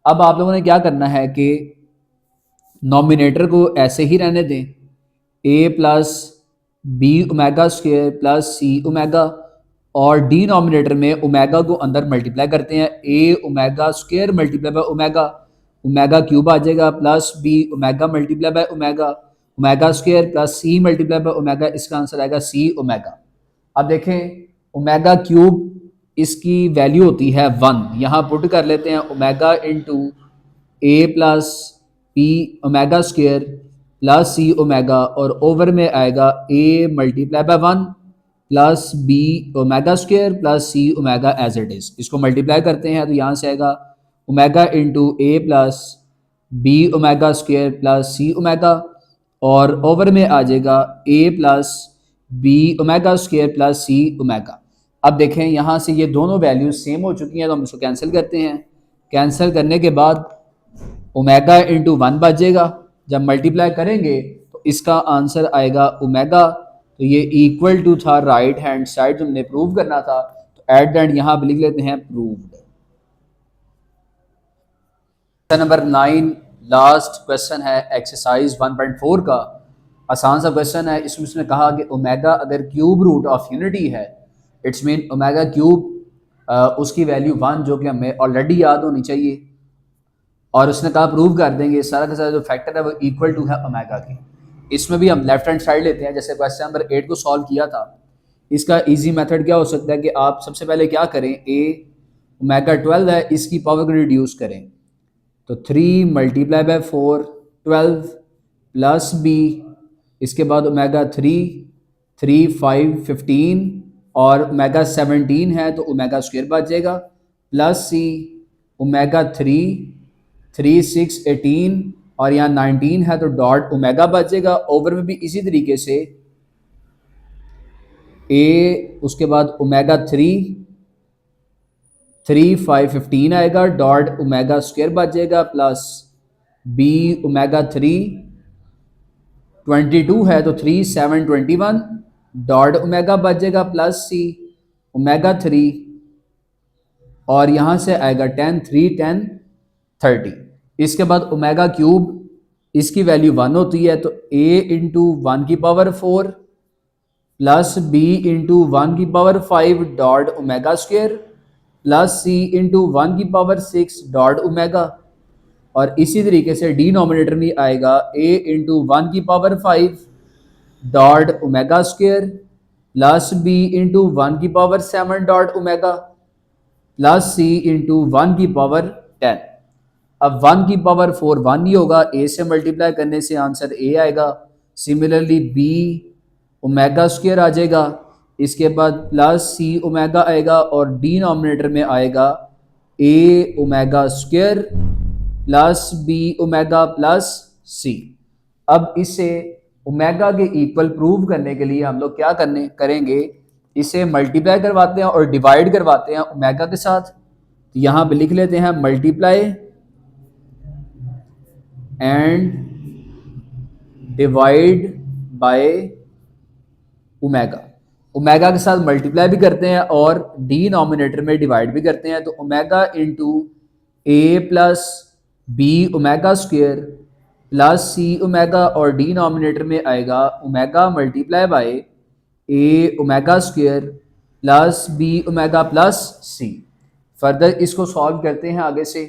अब आप लोगों ने क्या करना है कि नॉमिनेटर को ऐसे ही रहने दें, A plus B omega square plus C omega, और डिनोमिनेटर में ओमेगा को अंदर मल्टीप्लाई करते हैं, A omega square multiply by omega, omega cube आ जाएगा, plus B omega multiply by omega square plus C multiply by omega, इसका आंसर आएगा सी ओमेगा। अब देखें ओमेगा क्यूब इसकी वैल्यू होती है 1, यहाँ पुट कर लेते हैं ओमेगा इंटू ए plus P omega square plus सी ओमेगा, और ओवर में आएगा A multiply by 1 plus B omega square plus C omega as it is. इसको मल्टीप्लाई करते हैं तो यहाँ से आएगा ओमेगा इंटू ए plus B omega square plus सी ओमेगा, और ओवर में आ जाएगा A plus B omega square plus C omega. अब देखें यहाँ से ये दोनों वैल्यूज सेम हो चुकी हैं, तो हम इसको कैंसिल करते हैं। कैंसिल करने के बाद ओमेगा इंटू 1 बचेगा, जब मल्टीप्लाई करेंगे तो इसका आंसर आएगा ओमेगा। तो ये इक्वल टू था राइट हैंड साइड जो हमने प्रूव करना था, तो एट द एंड यहाँ पे लिख लेते हैं प्रूव्ड। नंबर 9 लास्ट क्वेश्चन है एक्सरसाइज 1.4 का, आसान सा क्वेश्चन है। इसमें उसने कहा कि ओमेगा अगर क्यूब रूट ऑफ यूनिटी है, इट्स मीन ओमेगा क्यूब उसकी वैल्यू 1, जो कि हमें ऑलरेडी याद होनी चाहिए। और उसने कहा प्रूव कर देंगे सारा का सारा जो फैक्टर है वो इक्वल टू है ओमेगा के। इसमें भी हम लेफ्ट हैंड साइड लेते हैं, जैसे क्वेश्चन नंबर 8 को सॉल्व किया था। इसका इजी मेथड क्या हो सकता है कि आप सबसे पहले क्या करें, ए ओमेगा 12 है इसकी पावर को रिड्यूस करें, तो 3 मल्टीप्लाई बाय 4 12 प्लस बी, इसके बाद ओमेगा 3 5 15 और ओमेगा 17 है तो ओमेगा स्क्वायर बच जाएगा, प्लस सी ओमेगा 3 6 18 और यहाँ 19 है तो डॉट ओमेगा बचेगा। ओवर में भी इसी तरीके से ए उसके बाद ओमेगा 3 5 15 आएगा, डॉट ओमेगा स्क्वायर बचेगा, प्लस बी ओमेगा 22 है तो 3 7 21 डॉट ओमेगा बचेगा, प्लस सी ओमेगा 3 और यहाँ से आएगा 10 30। इसके बाद ओमेगा क्यूब इसकी वैल्यू 1 होती है तो a इंटू 1 की पावर 4 प्लस b इंटू 1 की power 5 dot omega square plus c into 1 की पावर 6 डॉट ओमेगा। और इसी तरीके से डिनोमिनेटर में आएगा a इंटू 1 की power 5 dot omega square plus b into 1 की power 7 dot omega plus c into 1 की पावर 10। अब 1 की पावर 4 1 ही होगा, a से मल्टीप्लाई करने से आंसर a आएगा। सिमिलरली b ओमेगा स्क्वायर आ जाएगा, इसके बाद प्लस c ओमेगा आएगा और डिनोमिनेटर में आएगा a omega square plus b omega plus c। अब इसे ओमेगा के इक्वल प्रूव करने के लिए हम लोग क्या करेंगे, इसे मल्टीप्लाई करवाते हैं और डिवाइड करवाते हैं ओमेगा के साथ। तो यहाँ पे लिख लेते हैं multiply and divide by omega. Omega के साथ मल्टीप्लाई भी करते हैं और डिनोमिनेटर में डिवाइड भी करते हैं, तो ओमेगा इंटू ए plus B omega square plus सी ओमेगा और डिनोमिनेटर में आएगा omega multiply by A omega square plus B omega plus c. Further इसको सॉल्व करते हैं आगे से,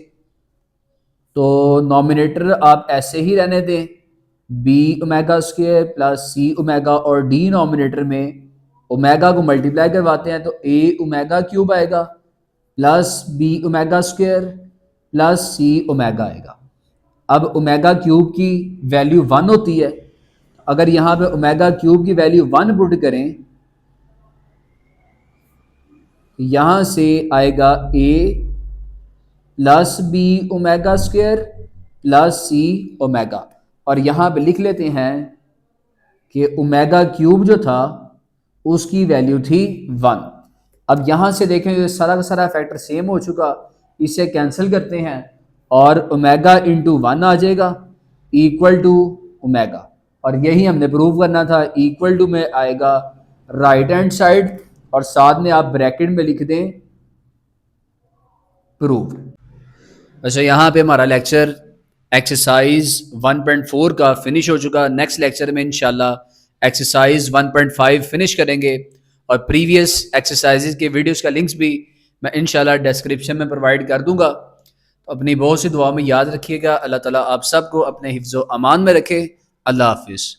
तो नॉमिनेटर आप ऐसे ही रहने दें बी ओमेगा स्क्वायर प्लस सी ओमेगा और डिनोमिनेटर में ओमेगा को मल्टीप्लाई करवाते हैं तो ए ओमेगा क्यूब आएगा plus B omega square plus सी ओमेगा आएगा। अब ओमेगा क्यूब की वैल्यू 1 होती है, अगर यहाँ पे ओमेगा क्यूब की वैल्यू 1 पुट करें यहाँ से आएगा a plus B omega square plus C omega. और यहाँ पे लिख लेते हैं कि ओमेगा क्यूब जो था उसकी वैल्यू थी 1। अब यहाँ से देखें ये सारा का सारा फैक्टर सेम हो चुका, इसे कैंसिल करते हैं और ओमेगा इंटू 1 आ जाएगा इक्वल टू ओमेगा। और यही हमने प्रूव करना था, इक्वल टू में आएगा राइट हैंड साइड और साथ में आप ब्रैकेट में लिख दें प्रूव। अच्छा, यहाँ पे हमारा लेक्चर एक्सरसाइज 1.4 का फिनिश हो चुका। नेक्स्ट लेक्चर में इंशाल्लाह एक्सरसाइज 1.5 फिनिश करेंगे और प्रीवियस एक्सरसाइजेज के वीडियोस का लिंक्स भी मैं इंशाल्लाह डिस्क्रिप्शन में प्रोवाइड कर दूंगा। तो अपनी बहुत सी दुआ में याद रखिएगा। अल्लाह ताला आप सबको अपने हिफ्ज़ व अमान में रखे। अल्लाह हाफिज़।